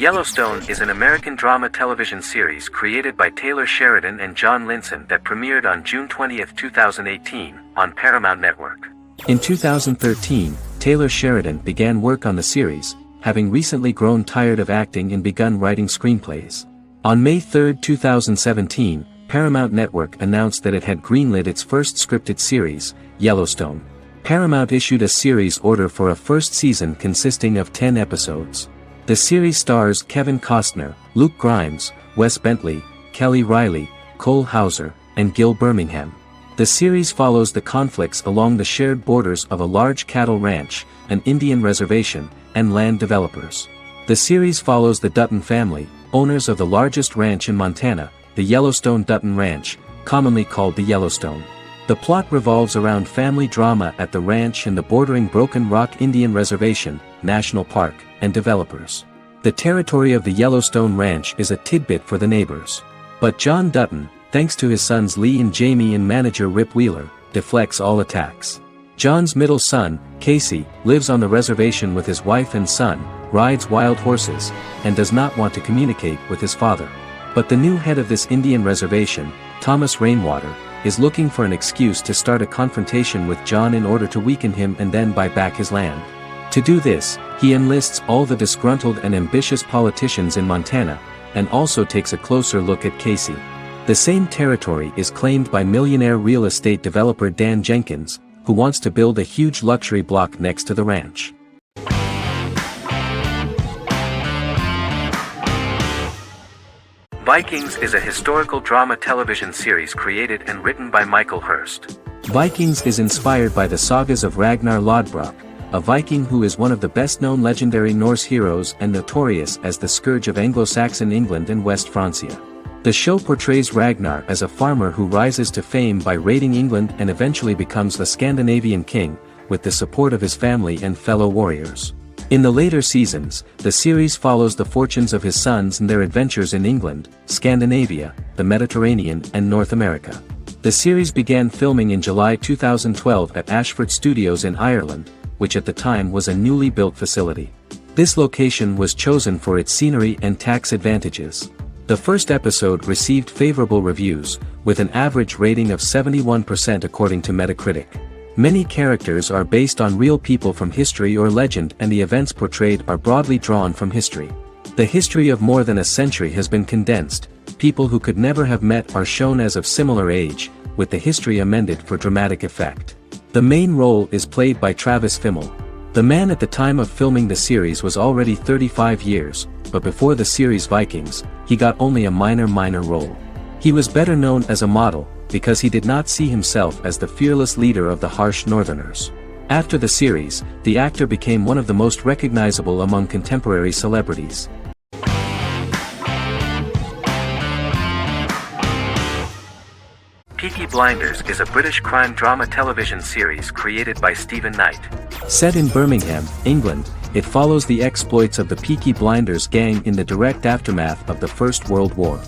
Yellowstone is an American drama television series created by Taylor Sheridan and John Linson that premiered on June 20, 2018, on Paramount Network. In 2013, Taylor Sheridan began work on the series, having recently grown tired of acting and begun writing screenplays. On May 3, 2017, Paramount Network announced that it had greenlit its first scripted series, Yellowstone. Paramount issued a series order for a first season consisting of 10 episodes. The series stars Kevin Costner, Luke Grimes, Wes Bentley, Kelly Riley, Cole Hauser, and Gil Birmingham. The series follows the conflicts along the shared borders of a large cattle ranch, an Indian reservation, and land developers. The series follows the Dutton family, owners of the largest ranch in Montana, the Yellowstone Dutton Ranch, commonly called the Yellowstone. The plot revolves around family drama at the ranch and the bordering Broken Rock Indian Reservation, National Park, and developers. The territory of the Yellowstone Ranch is a tidbit for the neighbors. But John Dutton, thanks to his sons Lee and Jamie and manager Rip Wheeler, deflects all attacks. John's middle son, Casey, lives on the reservation with his wife and son, rides wild horses, and does not want to communicate with his father. But the new head of this Indian reservation, Thomas Rainwater, is looking for an excuse to start a confrontation with John in order to weaken him and then buy back his land. To do this, he enlists all the disgruntled and ambitious politicians in Montana, and also takes a closer look at Casey. The same territory is claimed by millionaire real estate developer Dan Jenkins, who wants to build a huge luxury block next to the ranch. Vikings is a historical drama television series created and written by Michael Hurst. Vikings is inspired by the sagas of Ragnar Lodbrok, a Viking who is one of the best-known legendary Norse heroes and notorious as the scourge of Anglo-Saxon England and West Francia. The show portrays Ragnar as a farmer who rises to fame by raiding England and eventually becomes the Scandinavian king, with the support of his family and fellow warriors. In the later seasons, the series follows the fortunes of his sons and their adventures in England, Scandinavia, the Mediterranean and North America. The series began filming in July 2012 at Ashford Studios in Ireland, which at the time was a newly built facility. This location was chosen for its scenery and tax advantages. The first episode received favorable reviews, with an average rating of 71% according to Metacritic. Many characters are based on real people from history or legend, and the events portrayed are broadly drawn from history. The history of more than a century has been condensed. People who could never have met are shown as of similar age, with the history amended for dramatic effect. The main role is played by Travis Fimmel. The man at the time of filming the series was already 35 years, but before the series Vikings, he got only a minor role. He was better known as a model, because he did not see himself as the fearless leader of the harsh Northerners. After the series, the actor became one of the most recognizable among contemporary celebrities. Peaky Blinders is a British crime drama television series created by Stephen Knight. Set in Birmingham, England, it follows the exploits of the Peaky Blinders gang in the direct aftermath of the First World War.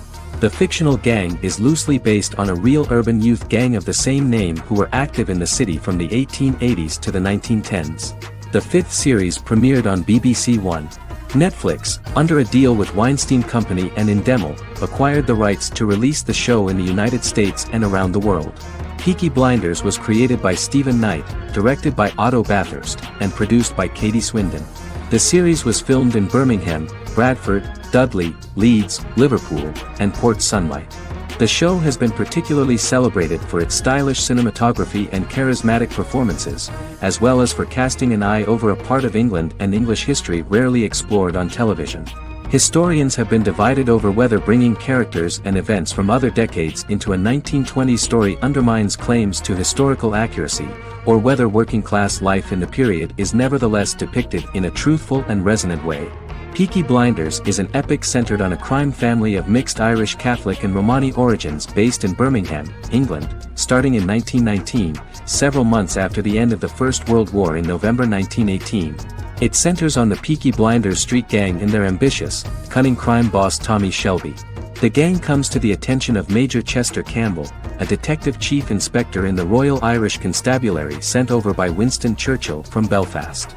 The fictional gang is loosely based on a real urban youth gang of the same name who were active in the city from the 1880s to the 1910s. The fifth series premiered on BBC One. Netflix, under a deal with Weinstein Company and Endemol, acquired the rights to release the show in the United States and around the world. Peaky Blinders was created by Stephen Knight, directed by Otto Bathurst, and produced by Katie Swindon. The series was filmed in Birmingham, Bradford, Dudley, Leeds, Liverpool, and Port Sunlight. The show has been particularly celebrated for its stylish cinematography and charismatic performances, as well as for casting an eye over a part of England and English history rarely explored on television. Historians have been divided over whether bringing characters and events from other decades into a 1920s story undermines claims to historical accuracy, or whether working-class life in the period is nevertheless depicted in a truthful and resonant way. Peaky Blinders is an epic centered on a crime family of mixed Irish Catholic and Romani origins based in Birmingham, England, starting in 1919, several months after the end of the First World War in November 1918. It centers on the Peaky Blinders street gang and their ambitious, cunning crime boss Tommy Shelby. The gang comes to the attention of Major Chester Campbell, a detective chief inspector in the Royal Irish Constabulary sent over by Winston Churchill from Belfast.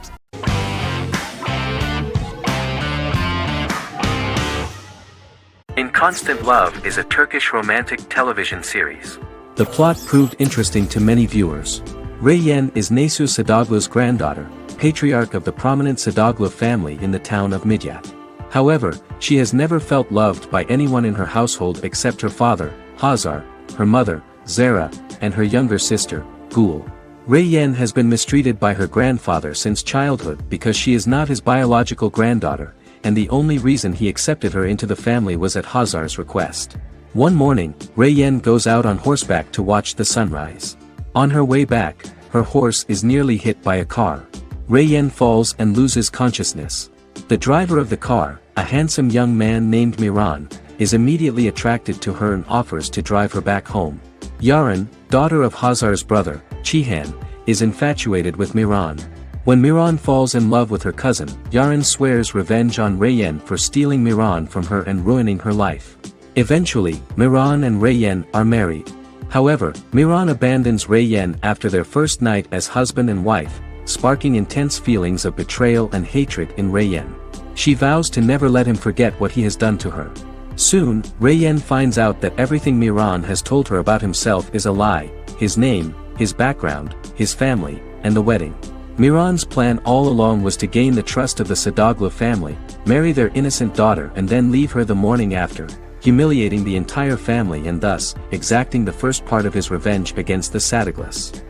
In Constant Love is a Turkish romantic television series. The plot proved interesting to many viewers. Reyyen is Nesu Sadoglu's granddaughter, patriarch of the prominent Sadoglu family in the town of Midyat. However, she has never felt loved by anyone in her household except her father, Hazar, her mother, Zara, and her younger sister, Gul. Reyyen has been mistreated by her grandfather since childhood because she is not his biological granddaughter, and the only reason he accepted her into the family was at Hazar's request. One morning, Reyyen goes out on horseback to watch the sunrise. On her way back, her horse is nearly hit by a car. Reyyen falls and loses consciousness. The driver of the car, a handsome young man named Miran, is immediately attracted to her and offers to drive her back home. Yaren, daughter of Hazar's brother, Cihan, is infatuated with Miran. When Miran falls in love with her cousin, Yaren swears revenge on Reyyen for stealing Miran from her and ruining her life. Eventually, Miran and Reyyen are married. However, Miran abandons Reyyen after their first night as husband and wife, sparking intense feelings of betrayal and hatred in Reyyen. She vows to never let him forget what he has done to her. Soon, Reyyen finds out that everything Miran has told her about himself is a lie: his name, his background, his family, and the wedding. Miran's plan all along was to gain the trust of the Sadoglu family, marry their innocent daughter and then leave her the morning after, humiliating the entire family and thus, exacting the first part of his revenge against the Sadoglus.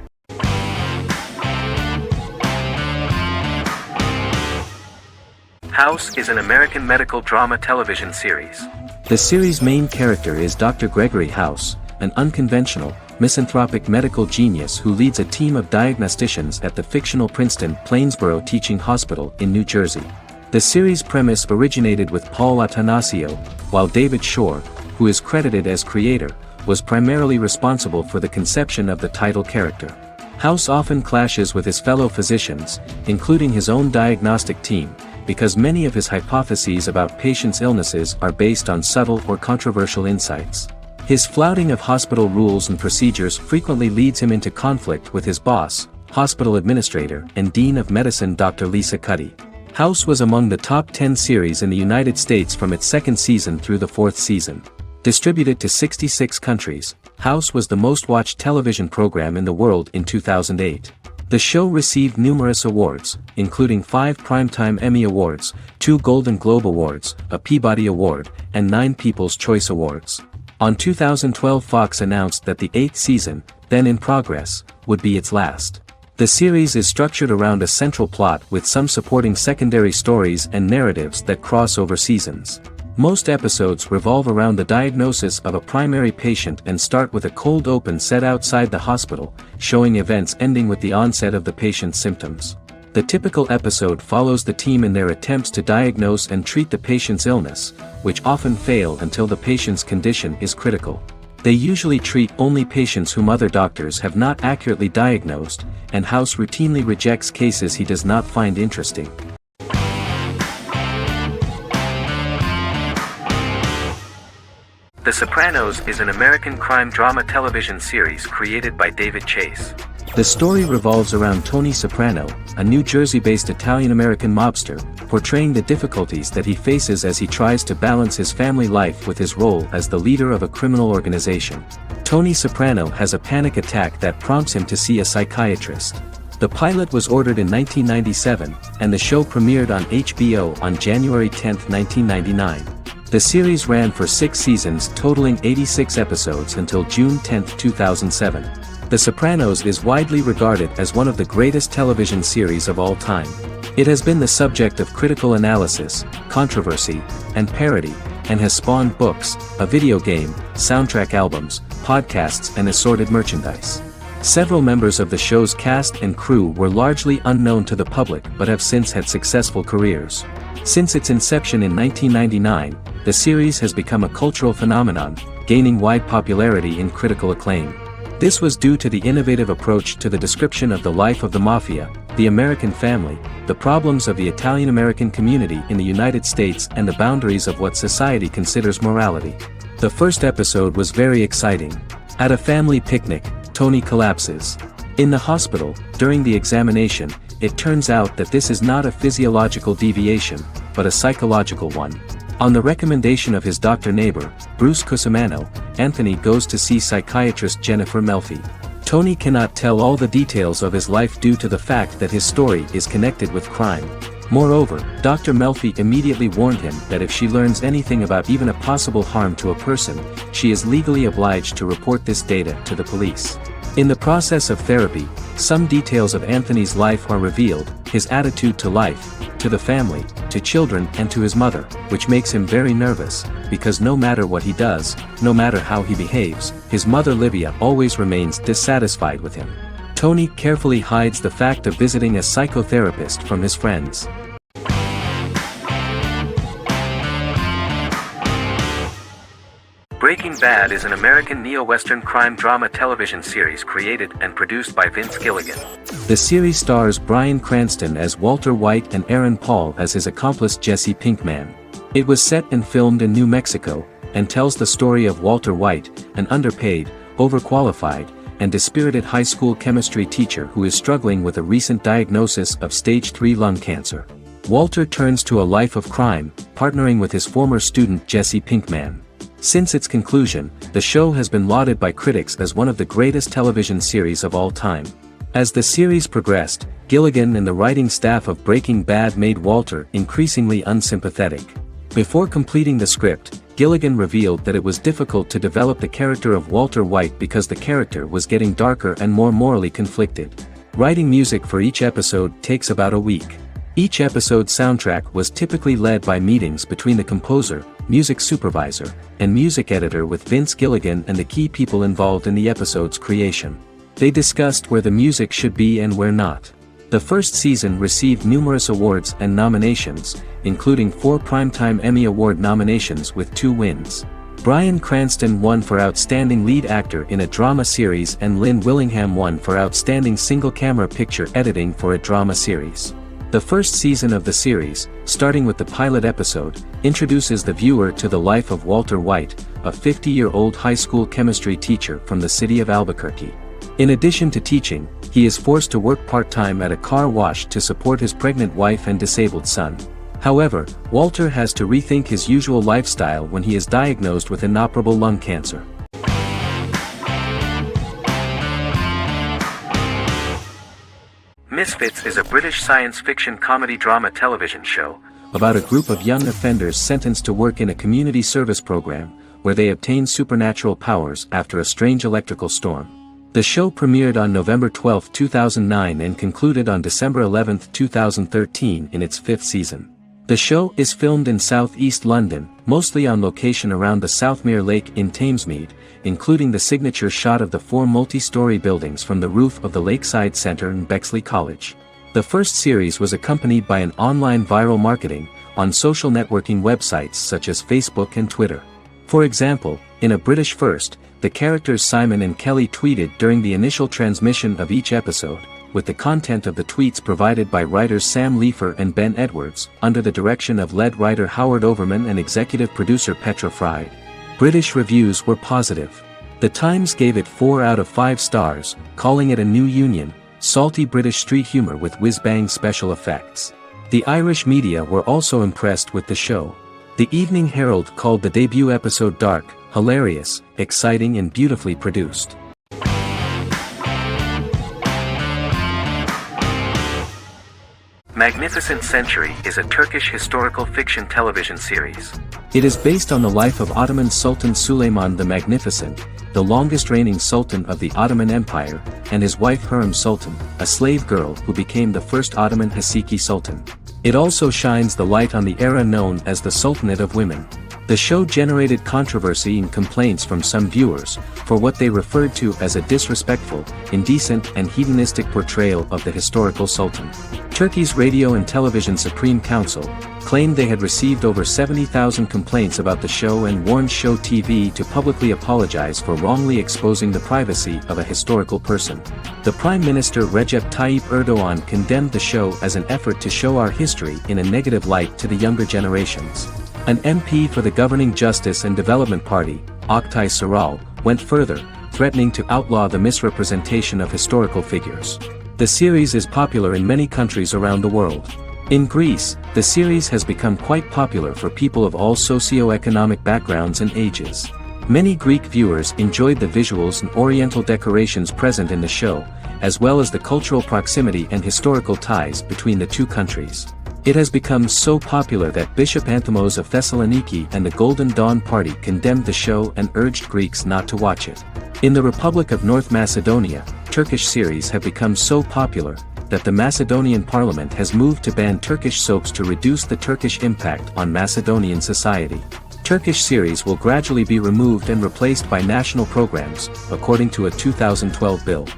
House is an American medical drama television series. The series' main character is Dr. Gregory House, an unconventional, misanthropic medical genius who leads a team of diagnosticians at the fictional Princeton Plainsboro Teaching Hospital in New Jersey. The series' premise originated with Paul Attanasio, while David Shore, who is credited as creator, was primarily responsible for the conception of the title character. House often clashes with his fellow physicians, including his own diagnostic team, because many of his hypotheses about patients' illnesses are based on subtle or controversial insights. His flouting of hospital rules and procedures frequently leads him into conflict with his boss, hospital administrator and dean of medicine Dr. Lisa Cuddy. House was among the top 10 series in the United States from its second season through the fourth season. Distributed to 66 countries, House was the most-watched television program in the world in 2008. The show received numerous awards, including 5 Primetime Emmy Awards, 2 Golden Globe Awards, a Peabody Award, and 9 People's Choice Awards. On 2012, Fox announced that the 8th season, then in progress, would be its last. The series is structured around a central plot with some supporting secondary stories and narratives that cross over seasons. Most episodes revolve around the diagnosis of a primary patient and start with a cold open set outside the hospital, showing events ending with the onset of the patient's symptoms. The typical episode follows the team in their attempts to diagnose and treat the patient's illness, which often fail until the patient's condition is critical. They usually treat only patients whom other doctors have not accurately diagnosed, and House routinely rejects cases he does not find interesting. The Sopranos is an American crime drama television series created by David Chase. The story revolves around Tony Soprano, a New Jersey-based Italian-American mobster, portraying the difficulties that he faces as he tries to balance his family life with his role as the leader of a criminal organization. Tony Soprano has a panic attack that prompts him to see a psychiatrist. The pilot was ordered in 1997, and the show premiered on HBO on January 10, 1999. The series ran for 6 seasons totaling 86 episodes until June 10, 2007. The Sopranos is widely regarded as one of the greatest television series of all time. It has been the subject of critical analysis, controversy, and parody, and has spawned books, a video game, soundtrack albums, podcasts and assorted merchandise. Several members of the show's cast and crew were largely unknown to the public but have since had successful careers. Since its inception in 1999, the series has become a cultural phenomenon, gaining wide popularity and critical acclaim. This was due to the innovative approach to the description of the life of the mafia, the American family, the problems of the Italian-American community in the United States and the boundaries of what society considers morality. The first episode was very exciting. At a family picnic, Tony collapses. In the hospital, during the examination, it turns out that this is not a physiological deviation, but a psychological one. On the recommendation of his doctor neighbor, Bruce Cusimano, Anthony goes to see psychiatrist Jennifer Melfi. Tony cannot tell all the details of his life due to the fact that his story is connected with crime. Moreover, Dr. Melfi immediately warned him that if she learns anything about even a possible harm to a person, she is legally obliged to report this data to the police. In the process of therapy, some details of Anthony's life are revealed, his attitude to life, to the family, to children and to his mother, which makes him very nervous, because no matter what he does, no matter how he behaves, his mother Livia always remains dissatisfied with him. Tony carefully hides the fact of visiting a psychotherapist from his friends. Breaking Bad is an American neo-Western crime drama television series created and produced by Vince Gilligan. The series stars Bryan Cranston as Walter White and Aaron Paul as his accomplice Jesse Pinkman. It was set and filmed in New Mexico, and tells the story of Walter White, an underpaid, overqualified, and dispirited high school chemistry teacher who is struggling with a recent diagnosis of stage 3 lung cancer. Walter turns to a life of crime, partnering with his former student Jesse Pinkman. Since its conclusion, the show has been lauded by critics as one of the greatest television series of all time. As the series progressed, Gilligan and the writing staff of Breaking Bad made Walter increasingly unsympathetic. Before completing the script, Gilligan revealed that it was difficult to develop the character of Walter White because the character was getting darker and more morally conflicted. Writing music for each episode takes about a week. Each episode's soundtrack was typically led by meetings between the composer, music supervisor, and music editor with Vince Gilligan and the key people involved in the episode's creation. They discussed where the music should be and where not. The first season received numerous awards and nominations, including 4 Primetime Emmy Award nominations with 2 wins. Bryan Cranston won for Outstanding Lead Actor in a Drama Series and Lynn Willingham won for Outstanding Single-Camera Picture Editing for a Drama Series. The first season of the series, starting with the pilot episode, introduces the viewer to the life of Walter White, a 50-year-old high school chemistry teacher from the city of Albuquerque. In addition to teaching, he is forced to work part-time at a car wash to support his pregnant wife and disabled son. However, Walter has to rethink his usual lifestyle when he is diagnosed with inoperable lung cancer. Misfits is a British science fiction comedy drama television show about a group of young offenders sentenced to work in a community service program, where they obtain supernatural powers after a strange electrical storm. The show premiered on November 12, 2009 and concluded on December 11, 2013 in its 5th season. The show is filmed in southeast London, mostly on location around the Southmere Lake in Thamesmead, including the signature shot of the 4 multi-story buildings from the roof of the Lakeside Centre in Bexley College. The first series was accompanied by an online viral marketing on social networking websites such as Facebook and Twitter. For example, in a British first, the characters Simon and Kelly tweeted during the initial transmission of each episode, with the content of the tweets provided by writers Sam Leifer and Ben Edwards, under the direction of lead writer Howard Overman and executive producer Petra Fried. British reviews were positive. The Times gave it 4 out of 5 stars, calling it a new union, salty British street humor with whiz-bang special effects. The Irish media were also impressed with the show. The Evening Herald called the debut episode dark, hilarious, exciting and beautifully produced. Magnificent Century is a Turkish historical fiction television series. It is based on the life of Ottoman Sultan Süleyman the Magnificent, the longest reigning sultan of the Ottoman Empire, and his wife Hürrem Sultan, a slave girl who became the first Ottoman Haseki Sultan. It also shines the light on the era known as the Sultanate of Women. The show generated controversy and complaints from some viewers, for what they referred to as a disrespectful, indecent and hedonistic portrayal of the historical sultan. Turkey's Radio and Television Supreme Council claimed they had received over 70,000 complaints about the show and warned Show TV to publicly apologize for wrongly exposing the privacy of a historical person. The Prime Minister Recep Tayyip Erdogan condemned the show as an effort to show our history in a negative light to the younger generations. An MP for the governing Justice and Development Party, Oktay Saral, went further, threatening to outlaw the misrepresentation of historical figures. The series is popular in many countries around the world. In Greece, the series has become quite popular for people of all socio-economic backgrounds and ages. Many Greek viewers enjoyed the visuals and oriental decorations present in the show, as well as the cultural proximity and historical ties between the two countries. It has become so popular that Bishop Anthimos of Thessaloniki and the Golden Dawn Party condemned the show and urged Greeks not to watch it. In the Republic of North Macedonia, Turkish series have become so popular that the Macedonian parliament has moved to ban Turkish soaps to reduce the Turkish impact on Macedonian society. Turkish series will gradually be removed and replaced by national programs, according to a 2012 bill.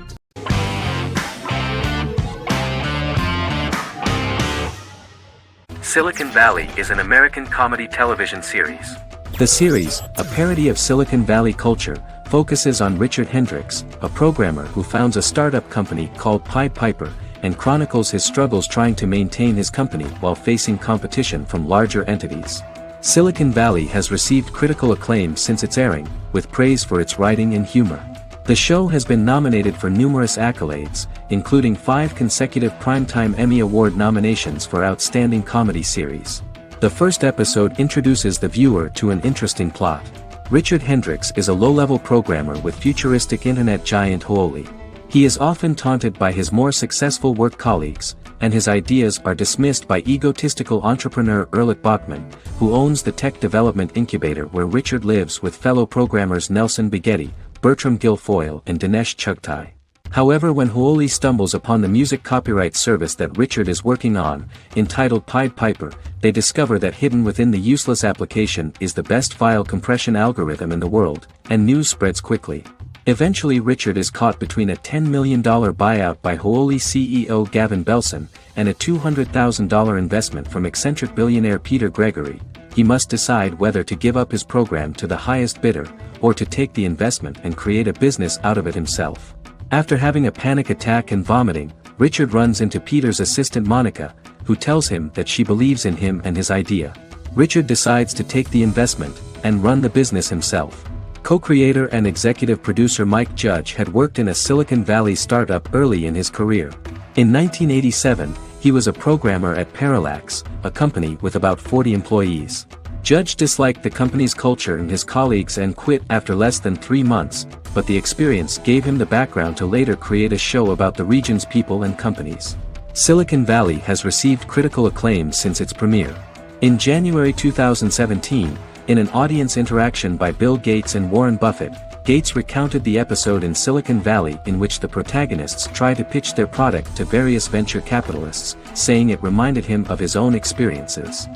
Silicon Valley is an American comedy television series. The series, a parody of Silicon Valley culture, focuses on Richard Hendricks, a programmer who founds a startup company called Pied Piper, and chronicles his struggles trying to maintain his company while facing competition from larger entities. Silicon Valley has received critical acclaim since its airing, with praise for its writing and humor. The show has been nominated for numerous accolades, including 5 consecutive Primetime Emmy Award nominations for Outstanding Comedy Series. The first episode introduces the viewer to an interesting plot. Richard Hendricks is a low-level programmer with futuristic internet giant Huawei. He is often taunted by his more successful work colleagues, and his ideas are dismissed by egotistical entrepreneur Erlich Bachman, who owns the tech development incubator where Richard lives with fellow programmers Nelson Bighetti, Bertram Guilfoyle and Dinesh Chugtai. However, when Hooli stumbles upon the music copyright service that Richard is working on, entitled Pied Piper, they discover that hidden within the useless application is the best file compression algorithm in the world, and news spreads quickly. Eventually Richard is caught between a $10 million buyout by Hooli CEO Gavin Belson, and a $200,000 investment from eccentric billionaire Peter Gregory. He must decide whether to give up his program to the highest bidder, or to take the investment and create a business out of it himself. After having a panic attack and vomiting, Richard runs into Peter's assistant Monica, who tells him that she believes in him and his idea. Richard decides to take the investment, and run the business himself. Co-creator and executive producer Mike Judge had worked in a Silicon Valley startup early in his career. In 1987, he was a programmer at Parallax, a company with about 40 employees. Judge disliked the company's culture and his colleagues and quit after less than 3 months, but the experience gave him the background to later create a show about the region's people and companies. Silicon Valley has received critical acclaim since its premiere. In January 2017, in an audience interaction by Bill Gates and Warren Buffett, Gates recounted the episode in Silicon Valley in which the protagonists try to pitch their product to various venture capitalists, saying it reminded him of his own experiences.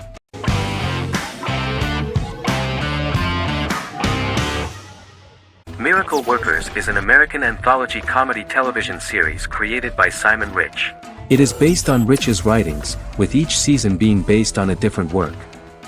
Miracle Workers is an American anthology comedy television series created by Simon Rich. It is based on Rich's writings, with each season being based on a different work.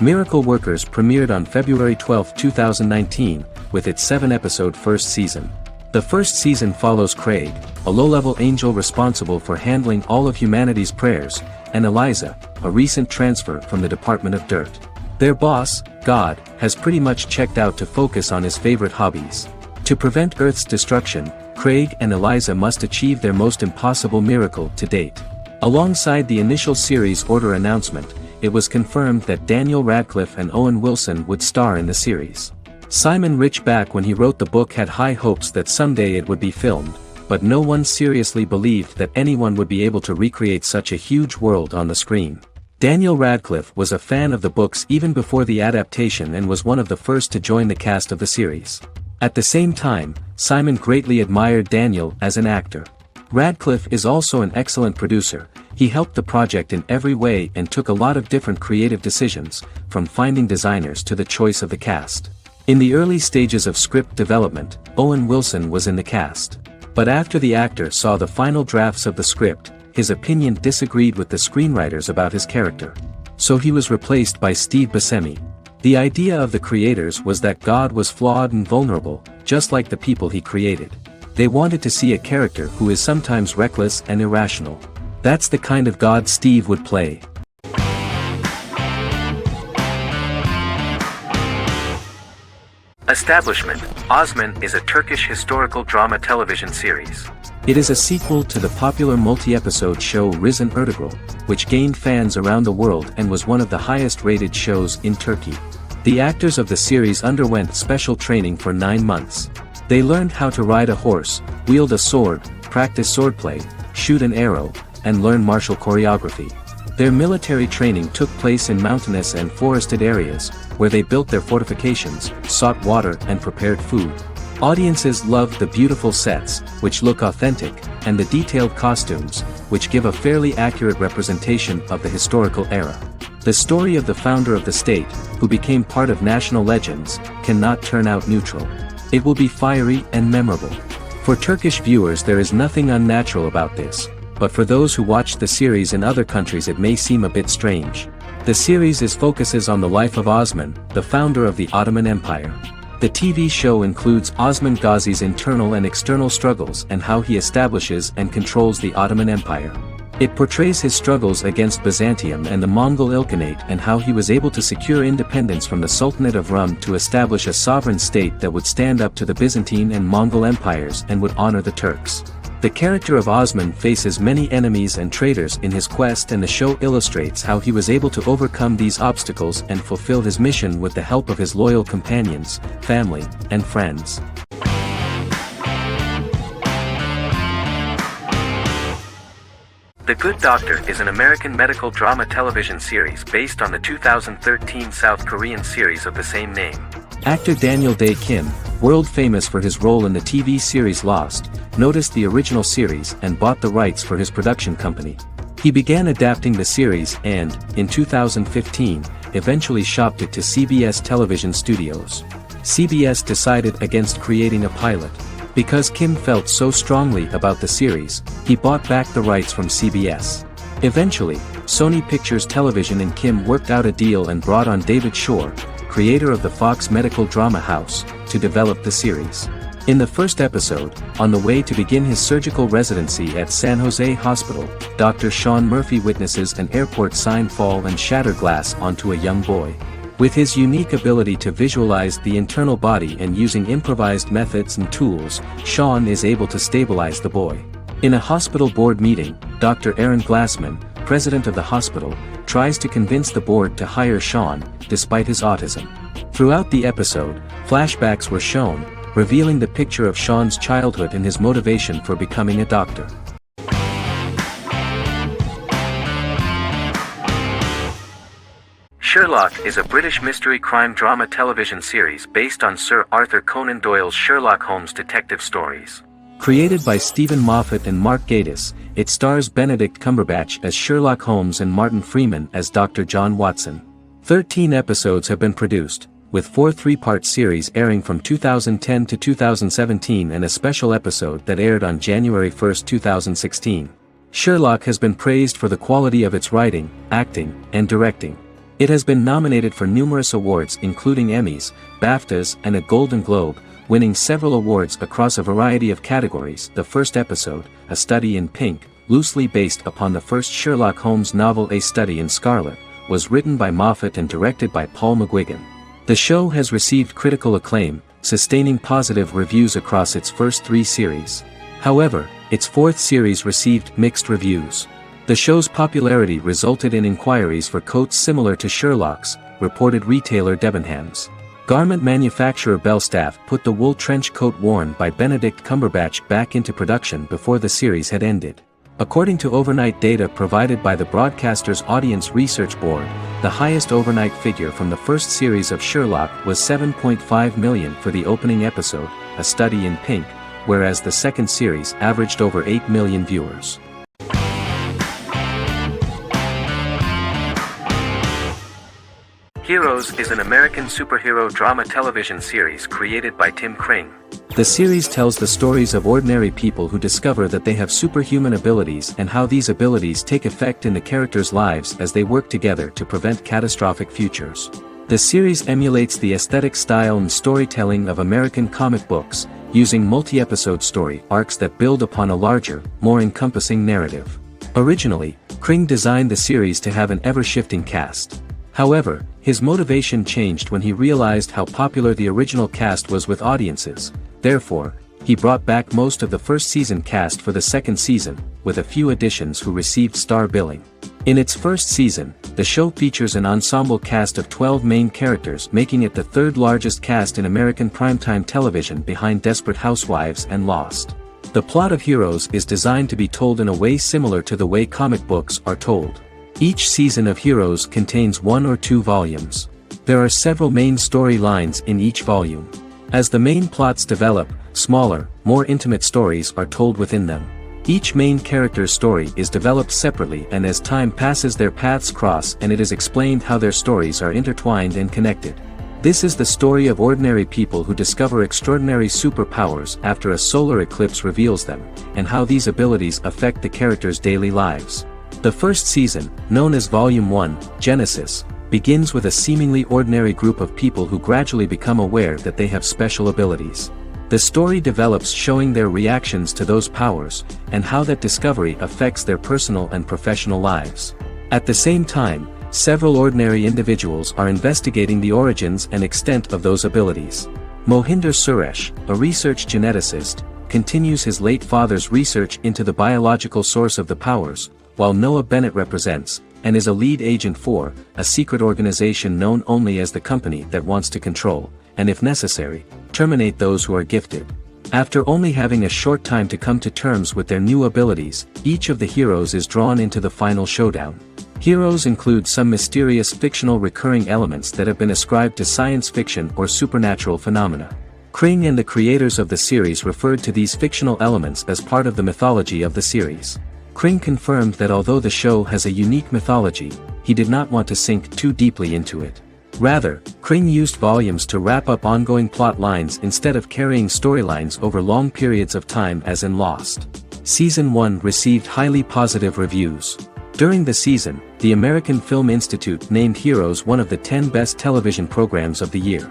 Miracle Workers premiered on February 12, 2019, with its 7-episode first season. The first season follows Craig, a low-level angel responsible for handling all of humanity's prayers, and Eliza, a recent transfer from the Department of Dirt. Their boss, God, has pretty much checked out to focus on his favorite hobbies. To prevent Earth's destruction, Craig and Eliza must achieve their most impossible miracle to date. Alongside the initial series order announcement, it was confirmed that Daniel Radcliffe and Owen Wilson would star in the series. Simon Rich, back when he wrote the book, had high hopes that someday it would be filmed, but no one seriously believed that anyone would be able to recreate such a huge world on the screen. Daniel Radcliffe was a fan of the books even before the adaptation and was one of the first to join the cast of the series. At the same time, Simon greatly admired Daniel as an actor. Radcliffe is also an excellent producer. He helped the project in every way and took a lot of different creative decisions, from finding designers to the choice of the cast. In the early stages of script development, Owen Wilson was in the cast. But after the actor saw the final drafts of the script, his opinion disagreed with the screenwriters about his character. So he was replaced by Steve Buscemi. The idea of the creators was that God was flawed and vulnerable, just like the people he created. They wanted to see a character who is sometimes reckless and irrational. That's the kind of God Steve would play. Establishment: Osman is a Turkish historical drama television series. It is a sequel to the popular multi-episode show Risen Ertugrul, which gained fans around the world and was one of the highest-rated shows in Turkey. The actors of the series underwent special training for 9 months. They learned how to ride a horse, wield a sword, practice swordplay, shoot an arrow, and learn martial choreography. Their military training took place in mountainous and forested areas, where they built their fortifications, sought water and prepared food. Audiences loved the beautiful sets, which look authentic, and the detailed costumes, which give a fairly accurate representation of the historical era. The story of the founder of the state, who became part of national legends, cannot turn out neutral. It will be fiery and memorable. For Turkish viewers, there is nothing unnatural about this, but for those who watched the series in other countries it may seem a bit strange. The series focuses on the life of Osman, the founder of the Ottoman Empire. The TV show includes Osman Ghazi's internal and external struggles and how he establishes and controls the Ottoman Empire. It portrays his struggles against Byzantium and the Mongol Ilkhanate and how he was able to secure independence from the Sultanate of Rum to establish a sovereign state that would stand up to the Byzantine and Mongol empires and would honor the Turks. The character of Osman faces many enemies and traitors in his quest, and the show illustrates how he was able to overcome these obstacles and fulfill his mission with the help of his loyal companions, family, and friends. The Good Doctor is an American medical drama television series based on the 2013 South Korean series of the same name. Actor Daniel Day Kim, world famous for his role in the TV series Lost, noticed the original series and bought the rights for his production company. He began adapting the series and, in 2015, eventually shopped it to CBS Television Studios. CBS decided against creating a pilot. Because Kim felt so strongly about the series, he bought back the rights from CBS. Eventually, Sony Pictures Television and Kim worked out a deal and brought on David Shore, creator of the Fox medical drama house, to develop the series. In the first episode, on the way to begin his surgical residency at San Jose Hospital, Dr. Sean Murphy witnesses an airport sign fall and shatter glass onto a young boy. With his unique ability to visualize the internal body and using improvised methods and tools, Sean is able to stabilize the boy. In a hospital board meeting, Dr. Aaron Glassman, president of the hospital, tries to convince the board to hire Sean, despite his autism. Throughout the episode, flashbacks were shown, revealing the picture of Sean's childhood and his motivation for becoming a doctor. Sherlock is a British mystery crime drama television series based on Sir Arthur Conan Doyle's Sherlock Holmes detective stories. Created by Stephen Moffat and Mark Gatiss, it stars Benedict Cumberbatch as Sherlock Holmes and Martin Freeman as Dr. John Watson. 13 episodes have been produced, with 4 three-part series airing from 2010 to 2017 and a special episode that aired on January 1, 2016. Sherlock has been praised for the quality of its writing, acting, and directing. It has been nominated for numerous awards including Emmys, BAFTAs, and a Golden Globe, winning several awards across a variety of categories. The first episode, A Study in Pink, loosely based upon the first Sherlock Holmes novel A Study in Scarlet, was written by Moffat and directed by Paul McGuigan. The show has received critical acclaim, sustaining positive reviews across its first 3 series. However, its 4th series received mixed reviews. The show's popularity resulted in inquiries for coats similar to Sherlock's, reported retailer Debenhams. Garment manufacturer Belstaff put the wool trench coat worn by Benedict Cumberbatch back into production before the series had ended. According to overnight data provided by the broadcaster's Audience Research Board, the highest overnight figure from the first series of Sherlock was 7.5 million for the opening episode, A Study in Pink, whereas the second series averaged over 8 million viewers. Heroes is an American superhero drama television series created by Tim Kring. The series tells the stories of ordinary people who discover that they have superhuman abilities and how these abilities take effect in the characters' lives as they work together to prevent catastrophic futures. The series emulates the aesthetic style and storytelling of American comic books, using multi-episode story arcs that build upon a larger, more encompassing narrative. Originally, Kring designed the series to have an ever-shifting cast. However, his motivation changed when he realized how popular the original cast was with audiences. Therefore, he brought back most of the first season cast for the second season, with a few additions who received star billing. In its first season, the show features an ensemble cast of 12 main characters, making it the 3rd largest cast in American primetime television behind Desperate Housewives and Lost. The plot of Heroes is designed to be told in a way similar to the way comic books are told. Each season of Heroes contains 1 or 2 volumes. There are several main storylines in each volume. As the main plots develop, smaller, more intimate stories are told within them. Each main character's story is developed separately, and as time passes their paths cross and it is explained how their stories are intertwined and connected. This is the story of ordinary people who discover extraordinary superpowers after a solar eclipse reveals them, and how these abilities affect the characters' daily lives. The first season, known as Volume 1, Genesis, begins with a seemingly ordinary group of people who gradually become aware that they have special abilities. The story develops showing their reactions to those powers, and how that discovery affects their personal and professional lives. At the same time, several ordinary individuals are investigating the origins and extent of those abilities. Mohinder Suresh, a research geneticist, continues his late father's research into the biological source of the powers, while Noah Bennett represents, and is a lead agent for, a secret organization known only as the Company that wants to control, and if necessary, terminate those who are gifted. After only having a short time to come to terms with their new abilities, each of the heroes is drawn into the final showdown. Heroes include some mysterious fictional recurring elements that have been ascribed to science fiction or supernatural phenomena. Kring and the creators of the series referred to these fictional elements as part of the mythology of the series. Kring confirmed that although the show has a unique mythology, he did not want to sink too deeply into it. Rather, Kring used volumes to wrap up ongoing plot lines instead of carrying storylines over long periods of time as in Lost. Season 1 received highly positive reviews. During the season, the American Film Institute named Heroes one of the 10 best television programs of the year.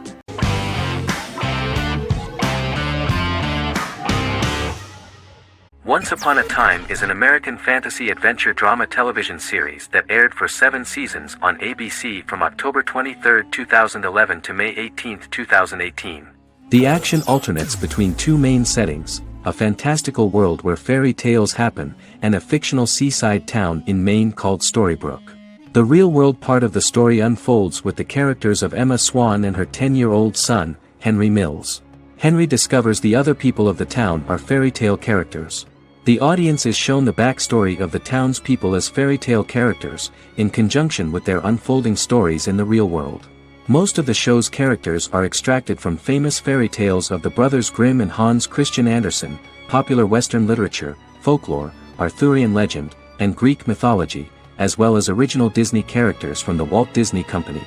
Once Upon a Time is an American fantasy adventure drama television series that aired for 7 seasons on ABC from October 23, 2011 to May 18, 2018. The action alternates between two main settings: a fantastical world where fairy tales happen, and a fictional seaside town in Maine called Storybrooke. The real-world part of the story unfolds with the characters of Emma Swan and her 10-year-old son, Henry Mills. Henry discovers the other people of the town are fairy tale characters. The audience is shown the backstory of the town's people as fairy tale characters, in conjunction with their unfolding stories in the real world. Most of the show's characters are extracted from famous fairy tales of the Brothers Grimm and Hans Christian Andersen, popular Western literature, folklore, Arthurian legend, and Greek mythology, as well as original Disney characters from the Walt Disney Company.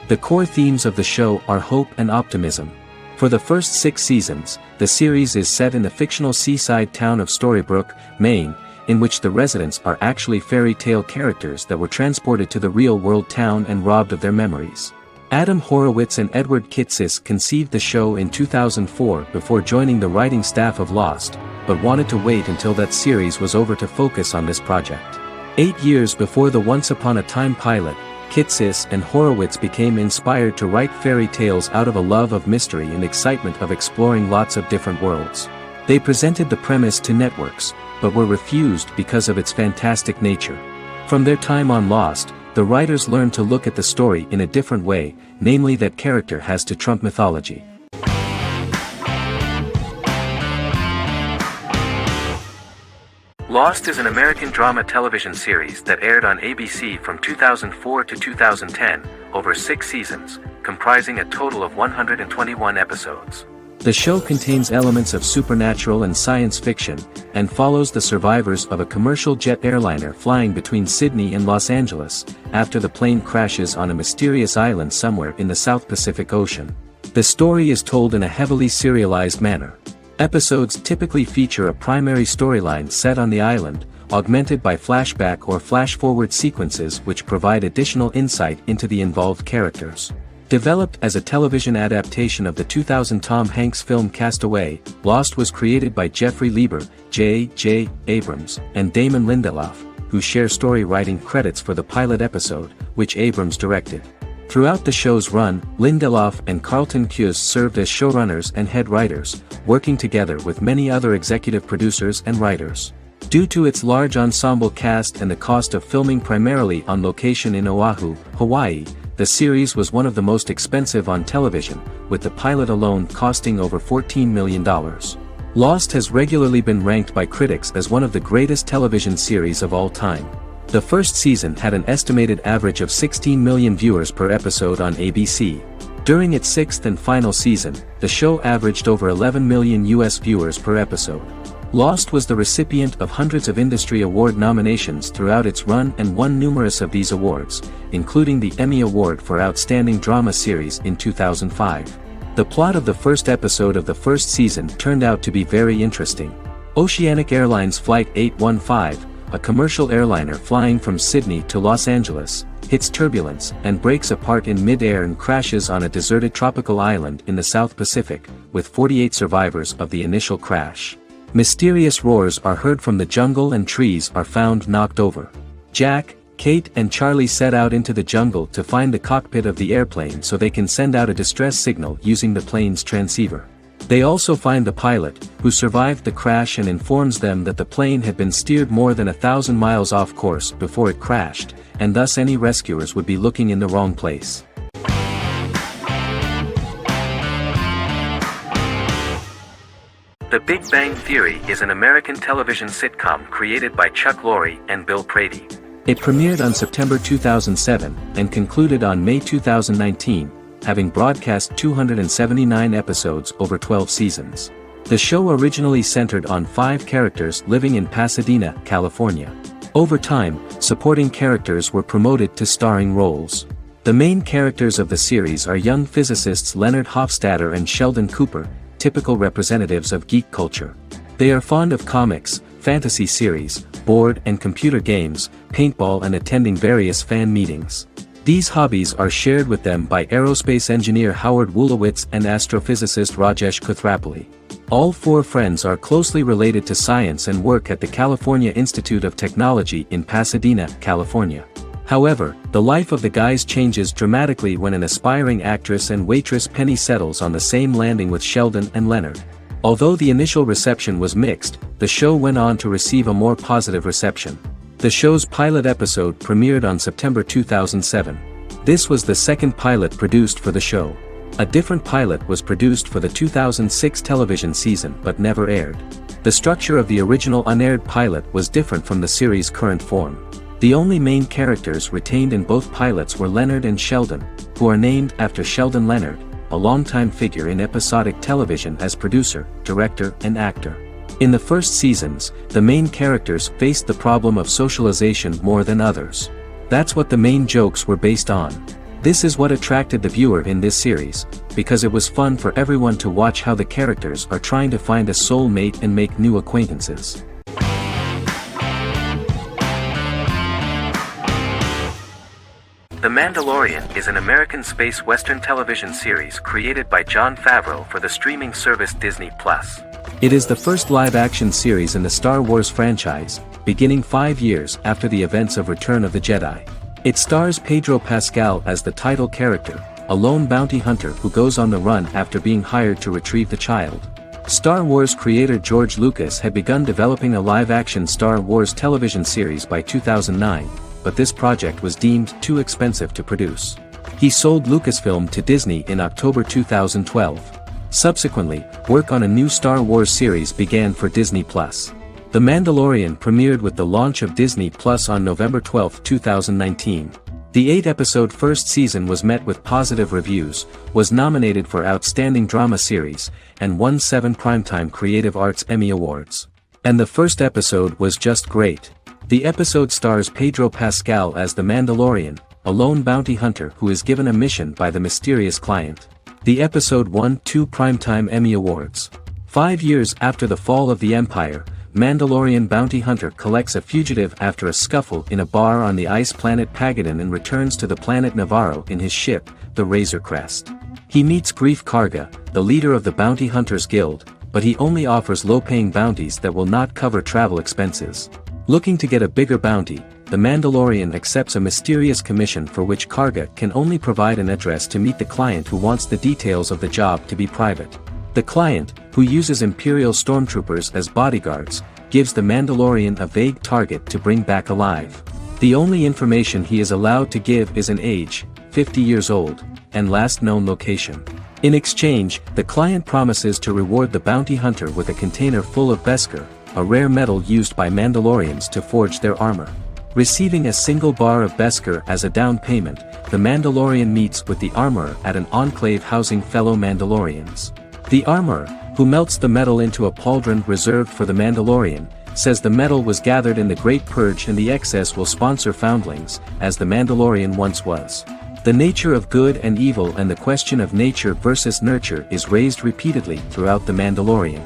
The core themes of the show are hope and optimism. For the first 6 seasons, the series is set in the fictional seaside town of Storybrooke, Maine, in which the residents are actually fairy tale characters that were transported to the real-world town and robbed of their memories. Adam Horowitz and Edward Kitsis conceived the show in 2004 before joining the writing staff of Lost, but wanted to wait until that series was over to focus on this project. 8 years before the Once Upon a Time pilot, Kitsis and Horowitz became inspired to write fairy tales out of a love of mystery and excitement of exploring lots of different worlds. They presented the premise to networks, but were refused because of its fantastic nature. From their time on Lost, the writers learned to look at the story in a different way, namely that character has to trump mythology. Lost is an American drama television series that aired on ABC from 2004 to 2010, over 6 seasons, comprising a total of 121 episodes. The show contains elements of supernatural and science fiction, and follows the survivors of a commercial jet airliner flying between Sydney and Los Angeles, after the plane crashes on a mysterious island somewhere in the South Pacific Ocean. The story is told in a heavily serialized manner. Episodes typically feature a primary storyline set on the island, augmented by flashback or flash-forward sequences which provide additional insight into the involved characters. Developed as a television adaptation of the 2000 Tom Hanks film Castaway, Lost was created by Jeffrey Lieber, J.J. Abrams, and Damon Lindelof, who share story writing credits for the pilot episode, which Abrams directed. Throughout the show's run, Lindelof and Carlton Cuse served as showrunners and head writers, working together with many other executive producers and writers. Due to its large ensemble cast and the cost of filming primarily on location in Oahu, Hawaii, the series was one of the most expensive on television, with the pilot alone costing over $14 million. Lost has regularly been ranked by critics as one of the greatest television series of all time. The first season had an estimated average of 16 million viewers per episode on ABC. During its 6th and final season, the show averaged over 11 million US viewers per episode. Lost was the recipient of hundreds of industry award nominations throughout its run and won numerous of these awards, including the Emmy Award for Outstanding Drama Series in 2005. The plot of the first episode of the first season turned out to be very interesting. Oceanic Airlines Flight 815, a commercial airliner flying from Sydney to Los Angeles, hits turbulence and breaks apart in mid-air and crashes on a deserted tropical island in the South Pacific, with 48 survivors of the initial crash. Mysterious roars are heard from the jungle and trees are found knocked over. Jack, Kate and Charlie set out into the jungle to find the cockpit of the airplane so they can send out a distress signal using the plane's transceiver. They also find the pilot, who survived the crash and informs them that the plane had been steered more than 1,000 miles off course before it crashed, and thus any rescuers would be looking in the wrong place. The Big Bang Theory is an American television sitcom created by Chuck Lorre and Bill Prady. It premiered on September 2007 and concluded on May 2019, having broadcast 279 episodes over 12 seasons. The show originally centered on 5 characters living in Pasadena, California. Over time, supporting characters were promoted to starring roles. The main characters of the series are young physicists Leonard Hofstadter and Sheldon Cooper, typical representatives of geek culture. They are fond of comics, fantasy series, board and computer games, paintball and attending various fan meetings. These hobbies are shared with them by aerospace engineer Howard Wolowitz and astrophysicist Rajesh Kuthrapalli. All 4 friends are closely related to science and work at the California Institute of Technology in Pasadena, California. However, the life of the guys changes dramatically when an aspiring actress and waitress Penny settles on the same landing with Sheldon and Leonard. Although the initial reception was mixed, the show went on to receive a more positive reception. The show's pilot episode premiered on September 2007. This was the second pilot produced for the show. A different pilot was produced for the 2006 television season but never aired. The structure of the original unaired pilot was different from the series' current form. The only main characters retained in both pilots were Leonard and Sheldon, who are named after Sheldon Leonard, a longtime figure in episodic television as producer, director, and actor. In the first seasons, the main characters faced the problem of socialization more than others. That's what the main jokes were based on. This is what attracted the viewer in this series, because it was fun for everyone to watch how the characters are trying to find a soul mate and make new acquaintances. The Mandalorian is an American space western television series created by Jon Favreau for the streaming service Disney+. It is the first live-action series in the Star Wars franchise, beginning 5 years after the events of Return of the Jedi. It stars Pedro Pascal as the title character, a lone bounty hunter who goes on the run after being hired to retrieve the child. Star Wars creator George Lucas had begun developing a live-action Star Wars television series by 2009, but this project was deemed too expensive to produce. He sold Lucasfilm to Disney in October 2012. Subsequently, work on a new Star Wars series began for Disney+. The Mandalorian premiered with the launch of Disney Plus on November 12, 2019. The 8-episode first season was met with positive reviews, was nominated for Outstanding Drama Series, and won 7 Primetime Creative Arts Emmy Awards. And the first episode was just great. The episode stars Pedro Pascal as the Mandalorian, a lone bounty hunter who is given a mission by the mysterious client. The episode won 2 Primetime Emmy Awards. 5 years after the fall of the Empire, Mandalorian bounty hunter collects a fugitive after a scuffle in a bar on the ice planet Pagadan and returns to the planet Navarro in his ship, the Razor Crest. He meets Grief Karga, the leader of the Bounty Hunters Guild, but he only offers low-paying bounties that will not cover travel expenses. Looking to get a bigger bounty, the Mandalorian accepts a mysterious commission for which Karga can only provide an address to meet the client who wants the details of the job to be private. The client, who uses Imperial stormtroopers as bodyguards, gives the Mandalorian a vague target to bring back alive. The only information he is allowed to give is an age, 50 years old, and last known location. In exchange, the client promises to reward the bounty hunter with a container full of Beskar, a rare metal used by Mandalorians to forge their armor. Receiving a single bar of Beskar as a down payment, the Mandalorian meets with the armorer at an enclave housing fellow Mandalorians. The armorer, who melts the metal into a pauldron reserved for the Mandalorian, says the metal was gathered in the Great Purge and the excess will sponsor foundlings, as the Mandalorian once was. The nature of good and evil and the question of nature versus nurture is raised repeatedly throughout The Mandalorian.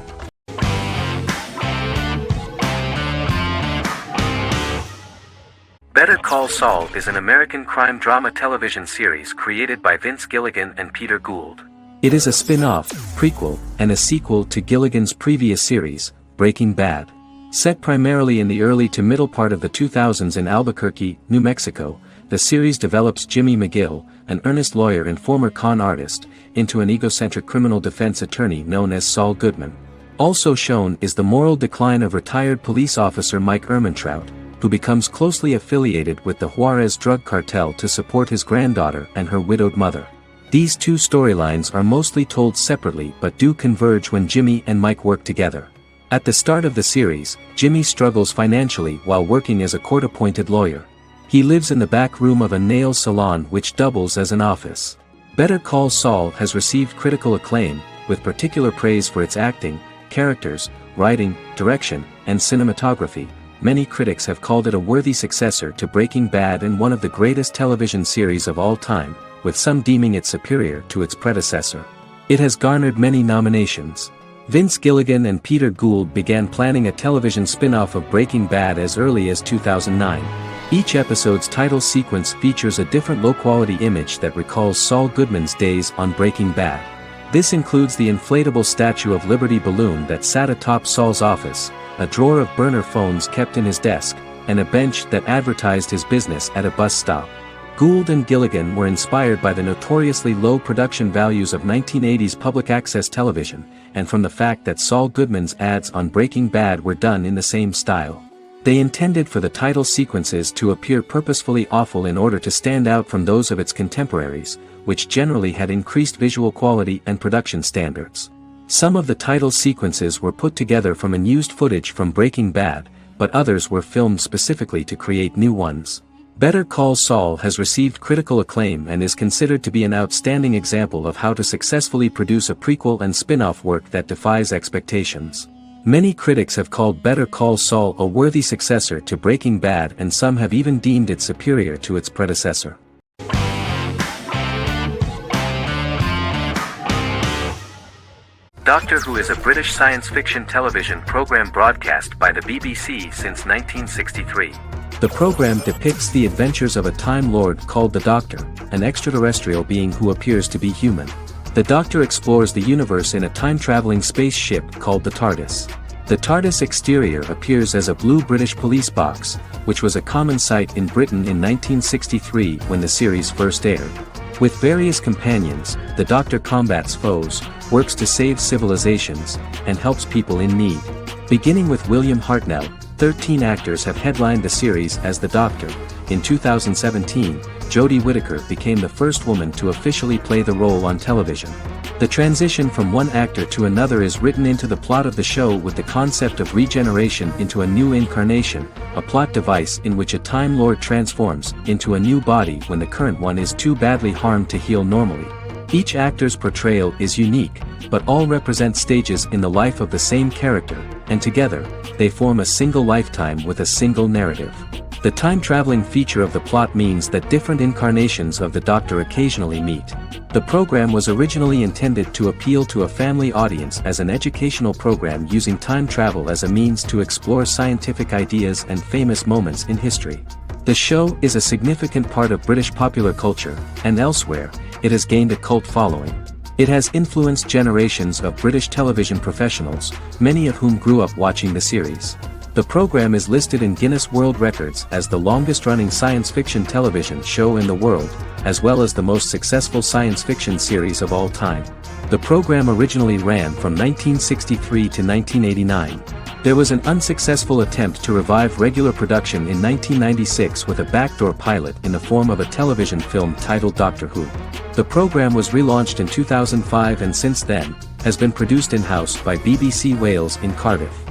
Better Call Saul is an American crime drama television series created by Vince Gilligan and Peter Gould. It is a spin-off, prequel, and a sequel to Gilligan's previous series, Breaking Bad. Set primarily in the early to middle part of the 2000s in Albuquerque, New Mexico, the series develops Jimmy McGill, an earnest lawyer and former con artist, into an egocentric criminal defense attorney known as Saul Goodman. Also shown is the moral decline of retired police officer Mike Ehrmantraut, who becomes closely affiliated with the Juarez drug cartel to support his granddaughter and her widowed mother. These two storylines are mostly told separately but do converge when Jimmy and Mike work together. At the start of the series, Jimmy struggles financially while working as a court-appointed lawyer. He lives in the back room of a nail salon which doubles as an office. Better Call Saul has received critical acclaim, with particular praise for its acting, characters, writing, direction, and cinematography. Many critics have called it a worthy successor to Breaking Bad and one of the greatest television series of all time, with some deeming it superior to its predecessor. It has garnered many nominations. Vince Gilligan and Peter Gould began planning a television spin-off of Breaking Bad as early as 2009. Each episode's title sequence features a different low-quality image that recalls Saul Goodman's days on Breaking Bad. This includes the inflatable Statue of Liberty balloon that sat atop Saul's office, a drawer of burner phones kept in his desk, and a bench that advertised his business at a bus stop. Gould and Gilligan were inspired by the notoriously low production values of 1980s public access television, and from the fact that Saul Goodman's ads on Breaking Bad were done in the same style. They intended for the title sequences to appear purposefully awful in order to stand out from those of its contemporaries, which generally had increased visual quality and production standards. Some of the title sequences were put together from unused footage from Breaking Bad, but others were filmed specifically to create new ones. Better Call Saul has received critical acclaim and is considered to be an outstanding example of how to successfully produce a prequel and spin-off work that defies expectations. Many critics have called Better Call Saul a worthy successor to Breaking Bad, and some have even deemed it superior to its predecessor. Doctor Who is a British science fiction television program broadcast by the BBC since 1963. The program depicts the adventures of a Time Lord called the Doctor, an extraterrestrial being who appears to be human. The Doctor explores the universe in a time-traveling spaceship called the TARDIS. The TARDIS exterior appears as a blue British police box, which was a common sight in Britain in 1963 when the series first aired. With various companions, the Doctor combats foes, works to save civilizations, and helps people in need. Beginning with William Hartnell, 13 actors have headlined the series as the Doctor. In 2017, Jodie Whittaker became the first woman to officially play the role on television. The transition from one actor to another is written into the plot of the show with the concept of regeneration into a new incarnation, a plot device in which a Time Lord transforms into a new body when the current one is too badly harmed to heal normally. Each actor's portrayal is unique, but all represent stages in the life of the same character, and together, they form a single lifetime with a single narrative. The time-traveling feature of the plot means that different incarnations of the Doctor occasionally meet. The program was originally intended to appeal to a family audience as an educational program using time travel as a means to explore scientific ideas and famous moments in history. The show is a significant part of British popular culture, and elsewhere, it has gained a cult following. It has influenced generations of British television professionals, many of whom grew up watching the series. The program is listed in Guinness World Records as the longest-running science fiction television show in the world, as well as the most successful science fiction series of all time. The program originally ran from 1963 to 1989. There was an unsuccessful attempt to revive regular production in 1996 with a backdoor pilot in the form of a television film titled Doctor Who. The program was relaunched in 2005 and since then, has been produced in-house by BBC Wales in Cardiff.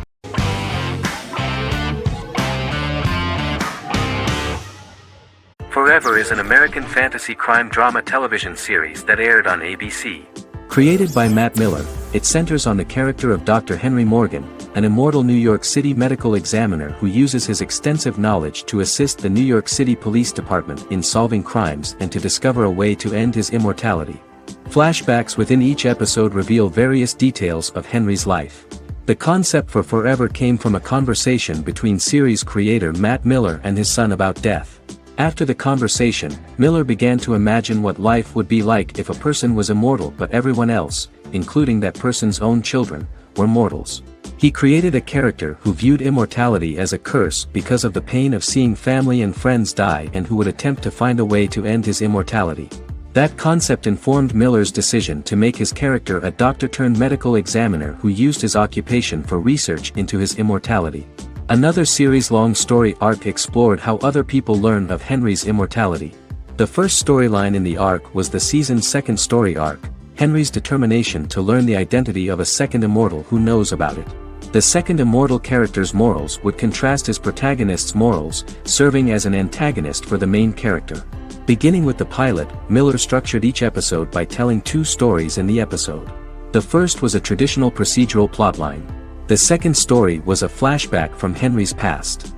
Forever is an American fantasy crime drama television series that aired on ABC. Created by Matt Miller, it centers on the character of Dr. Henry Morgan, an immortal New York City medical examiner who uses his extensive knowledge to assist the New York City Police Department in solving crimes and to discover a way to end his immortality. Flashbacks within each episode reveal various details of Henry's life. The concept for Forever came from a conversation between series creator Matt Miller and his son about death. After the conversation, Miller began to imagine what life would be like if a person was immortal but everyone else, including that person's own children, were mortals. He created a character who viewed immortality as a curse because of the pain of seeing family and friends die and who would attempt to find a way to end his immortality. That concept informed Miller's decision to make his character a doctor-turned-medical examiner who used his occupation for research into his immortality. Another series-long story arc explored how other people learned of Henry's immortality. The first storyline in the arc was the season's second story arc, Henry's determination to learn the identity of a second immortal who knows about it. The second immortal character's morals would contrast his protagonist's morals, serving as an antagonist for the main character. Beginning with the pilot, Miller structured each episode by telling two stories in the episode. The first was a traditional procedural plotline. The second story was a flashback from Henry's past.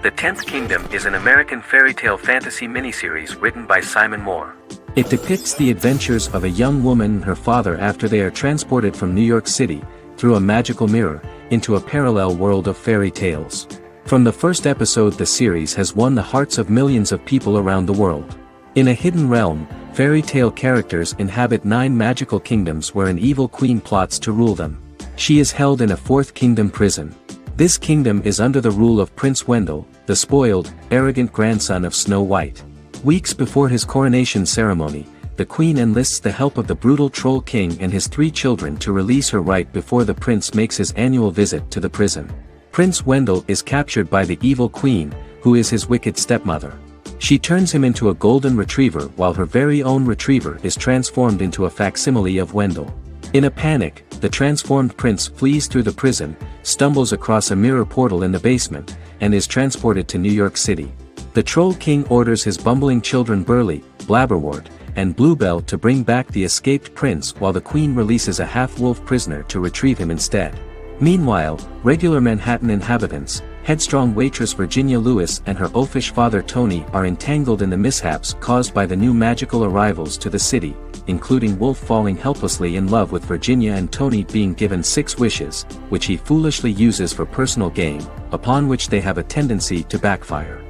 The Tenth Kingdom is an American fairy tale fantasy miniseries written by Simon Moore. It depicts the adventures of a young woman and her father after they are transported from New York City, through a magical mirror, into a parallel world of fairy tales. From the first episode, the series has won the hearts of millions of people around the world. In a hidden realm, fairy tale characters inhabit 9 magical kingdoms where an evil queen plots to rule them. She is held in a 4th kingdom prison. This kingdom is under the rule of Prince Wendell, the spoiled, arrogant grandson of Snow White. Weeks before his coronation ceremony, the queen enlists the help of the brutal Troll King and his 3 children to release her right before the prince makes his annual visit to the prison. Prince Wendell is captured by the evil queen, who is his wicked stepmother. She turns him into a golden retriever while her very own retriever is transformed into a facsimile of Wendell. In a panic, the transformed prince flees through the prison, stumbles across a mirror portal in the basement, and is transported to New York City. The Troll King orders his bumbling children Burley, Blabberwort, and Bluebell to bring back the escaped prince while the queen releases a half-wolf prisoner to retrieve him instead. Meanwhile, regular Manhattan inhabitants, headstrong waitress Virginia Lewis and her oafish father Tony are entangled in the mishaps caused by the new magical arrivals to the city, including Wolf falling helplessly in love with Virginia and Tony being given 6 wishes, which he foolishly uses for personal gain, upon which they have a tendency to backfire.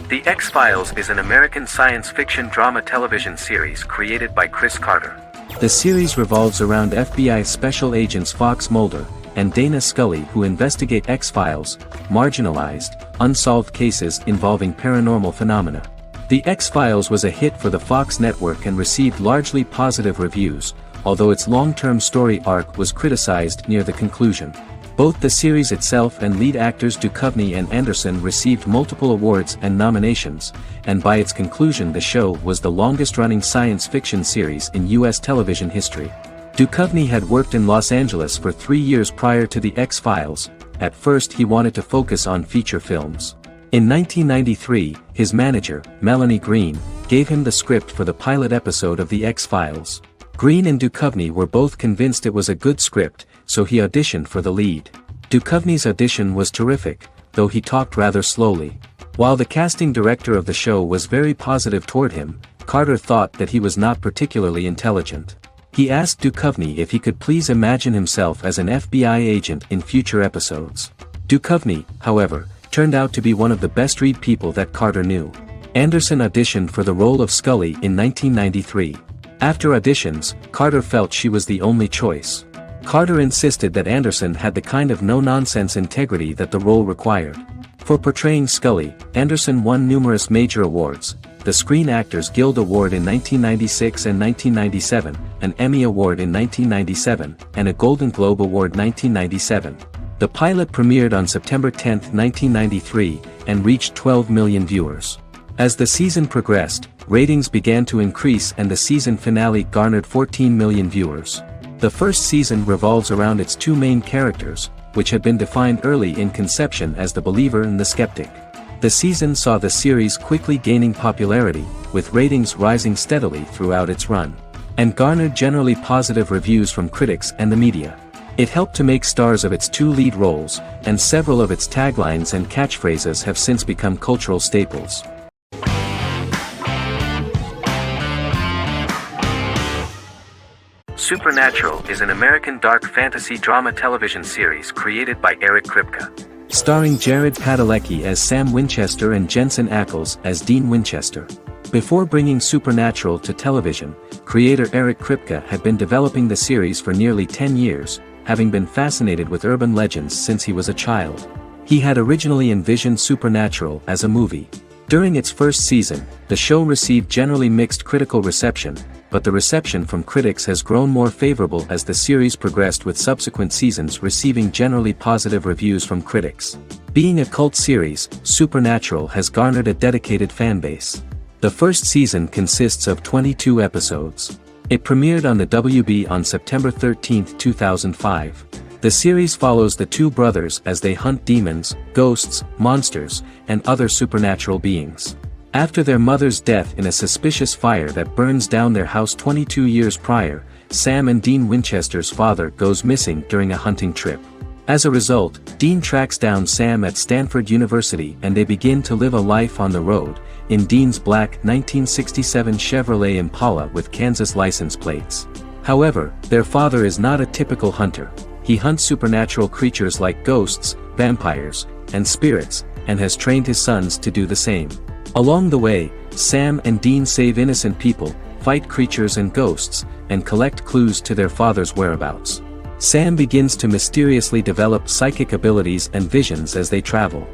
The X-Files is an American science fiction drama television series created by Chris Carter. The series revolves around FBI special agents Fox Mulder and Dana Scully who investigate X-Files, marginalized, unsolved cases involving paranormal phenomena. The X-Files was a hit for the Fox network and received largely positive reviews, although its long-term story arc was criticized near the conclusion. Both the series itself and lead actors Duchovny and Anderson received multiple awards and nominations, and by its conclusion the show was the longest-running science fiction series in U.S. television history. Duchovny had worked in Los Angeles for 3 years prior to The X-Files. At first he wanted to focus on feature films. In 1993, his manager, Melanie Green, gave him the script for the pilot episode of The X-Files. Green and Duchovny were both convinced it was a good script, so he auditioned for the lead. Duchovny's audition was terrific, though he talked rather slowly. While the casting director of the show was very positive toward him, Carter thought that he was not particularly intelligent. He asked Duchovny if he could please imagine himself as an FBI agent in future episodes. Duchovny, however, turned out to be one of the best-read people that Carter knew. Anderson auditioned for the role of Scully in 1993. After auditions, Carter felt she was the only choice. Carter insisted that Anderson had the kind of no-nonsense integrity that the role required. For portraying Scully, Anderson won numerous major awards, the Screen Actors Guild Award in 1996 and 1997, an Emmy Award in 1997, and a Golden Globe Award 1997. The pilot premiered on September 10, 1993, and reached 12 million viewers. As the season progressed, ratings began to increase and the season finale garnered 14 million viewers. The first season revolves around its 2 main characters, which had been defined early in conception as the believer and the skeptic. The season saw the series quickly gaining popularity, with ratings rising steadily throughout its run, and garnered generally positive reviews from critics and the media. It helped to make stars of its 2 lead roles, and several of its taglines and catchphrases have since become cultural staples. Supernatural is an American dark fantasy drama television series created by Eric Kripke. Starring Jared Padalecki as Sam Winchester and Jensen Ackles as Dean Winchester. Before bringing Supernatural to television, creator Eric Kripke had been developing the series for nearly 10 years, having been fascinated with urban legends since he was a child. He had originally envisioned Supernatural as a movie. During its first season, the show received generally mixed critical reception, but the reception from critics has grown more favorable as the series progressed, with subsequent seasons receiving generally positive reviews from critics. Being a cult series, Supernatural has garnered a dedicated fanbase. The first season consists of 22 episodes. It premiered on the WB on September 13, 2005. The series follows the two brothers as they hunt demons, ghosts, monsters, and other supernatural beings. After their mother's death in a suspicious fire that burns down their house 22 years prior, Sam and Dean Winchester's father goes missing during a hunting trip. As a result, Dean tracks down Sam at Stanford University and they begin to live a life on the road, in Dean's black 1967 Chevrolet Impala with Kansas license plates. However, their father is not a typical hunter. He hunts supernatural creatures like ghosts, vampires, and spirits, and has trained his sons to do the same. Along the way, Sam and Dean save innocent people, fight creatures and ghosts, and collect clues to their father's whereabouts. Sam begins to mysteriously develop psychic abilities and visions as they travel.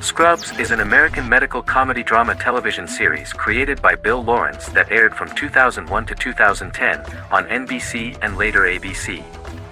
Scrubs is an American medical comedy drama television series created by Bill Lawrence that aired from 2001 to 2010 on NBC and later ABC.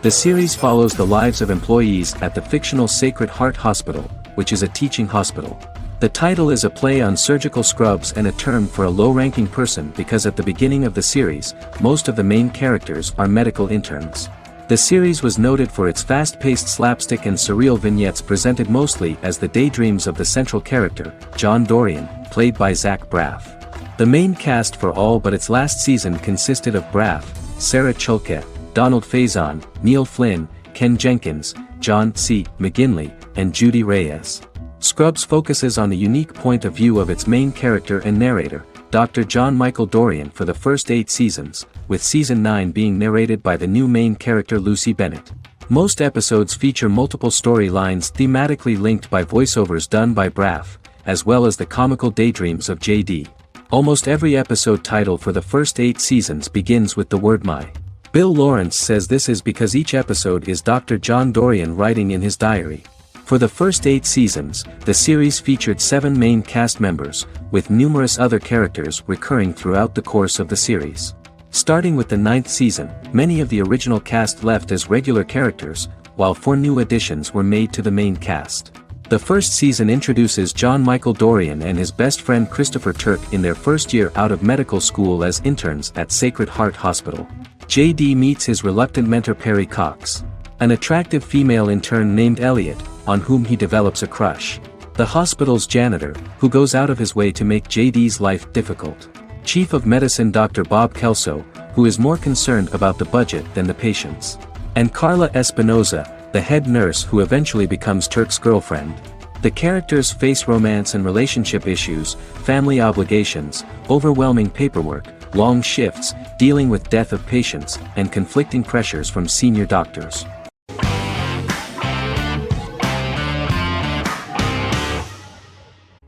The series follows the lives of employees at the fictional Sacred Heart Hospital, which is a teaching hospital. The title is a play on surgical scrubs and a term for a low-ranking person because at the beginning of the series, most of the main characters are medical interns. The series was noted for its fast-paced slapstick and surreal vignettes presented mostly as the daydreams of the central character, John Dorian, played by Zach Braff. The main cast for all but its last season consisted of Braff, Sarah Chulke, Donald Faison, Neil Flynn, Ken Jenkins, John C. McGinley, and Judy Reyes. Scrubs focuses on the unique point of view of its main character and narrator, Dr. John Michael Dorian, for the first 8 seasons, with season 9 being narrated by the new main character Lucy Bennett. Most episodes feature multiple storylines thematically linked by voiceovers done by Braff, as well as the comical daydreams of JD. Almost every episode title for the first 8 seasons begins with the word "my." Bill Lawrence says this is because each episode is Dr. John Dorian writing in his diary. For the first 8 seasons, the series featured 7 main cast members, with numerous other characters recurring throughout the course of the series. Starting with the 9th season, many of the original cast left as regular characters, while 4 new additions were made to the main cast. The first season introduces John Michael Dorian and his best friend Christopher Turk in their first year out of medical school as interns at Sacred Heart Hospital. JD meets his reluctant mentor Perry Cox, an attractive female intern named Elliot, on whom he develops a crush. The hospital's janitor, who goes out of his way to make JD's life difficult. Chief of Medicine Dr. Bob Kelso, who is more concerned about the budget than the patients. And Carla Espinoza, the head nurse who eventually becomes Turk's girlfriend. The characters face romance and relationship issues, family obligations, overwhelming paperwork, long shifts, dealing with death of patients, and conflicting pressures from senior doctors.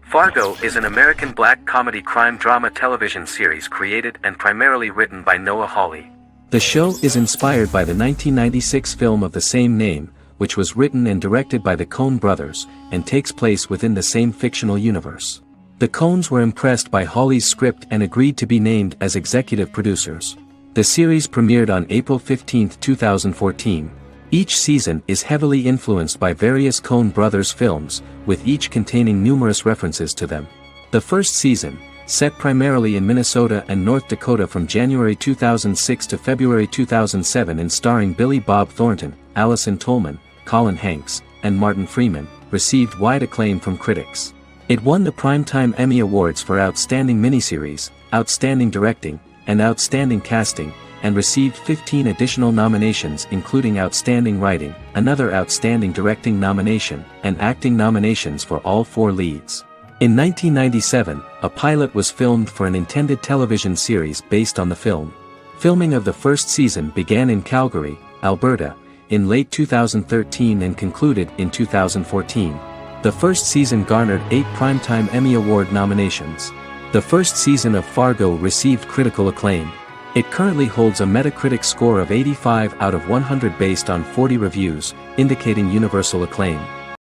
Fargo is an American black comedy crime drama television series created and primarily written by Noah Hawley. The show is inspired by the 1996 film of the same name, which was written and directed by the Coen brothers, and takes place within the same fictional universe. The Coens were impressed by Hawley's script and agreed to be named as executive producers. The series premiered on April 15, 2014. Each season is heavily influenced by various Coen brothers films, with each containing numerous references to them. The first season, set primarily in Minnesota and North Dakota from January 2006 to February 2007 and starring Billy Bob Thornton, Allison Tolman, Colin Hanks, and Martin Freeman, received wide acclaim from critics. It won the Primetime Emmy Awards for Outstanding Miniseries, Outstanding Directing, and Outstanding Casting, and received 15 additional nominations including Outstanding Writing, another Outstanding Directing nomination, and acting nominations for all 4 leads. In 1997, a pilot was filmed for an intended television series based on the film. Filming of the first season began in Calgary, Alberta, in late 2013 and concluded in 2014. The first season garnered 8 Primetime Emmy Award nominations. The first season of Fargo received critical acclaim. It currently holds a Metacritic score of 85 out of 100 based on 40 reviews, indicating universal acclaim.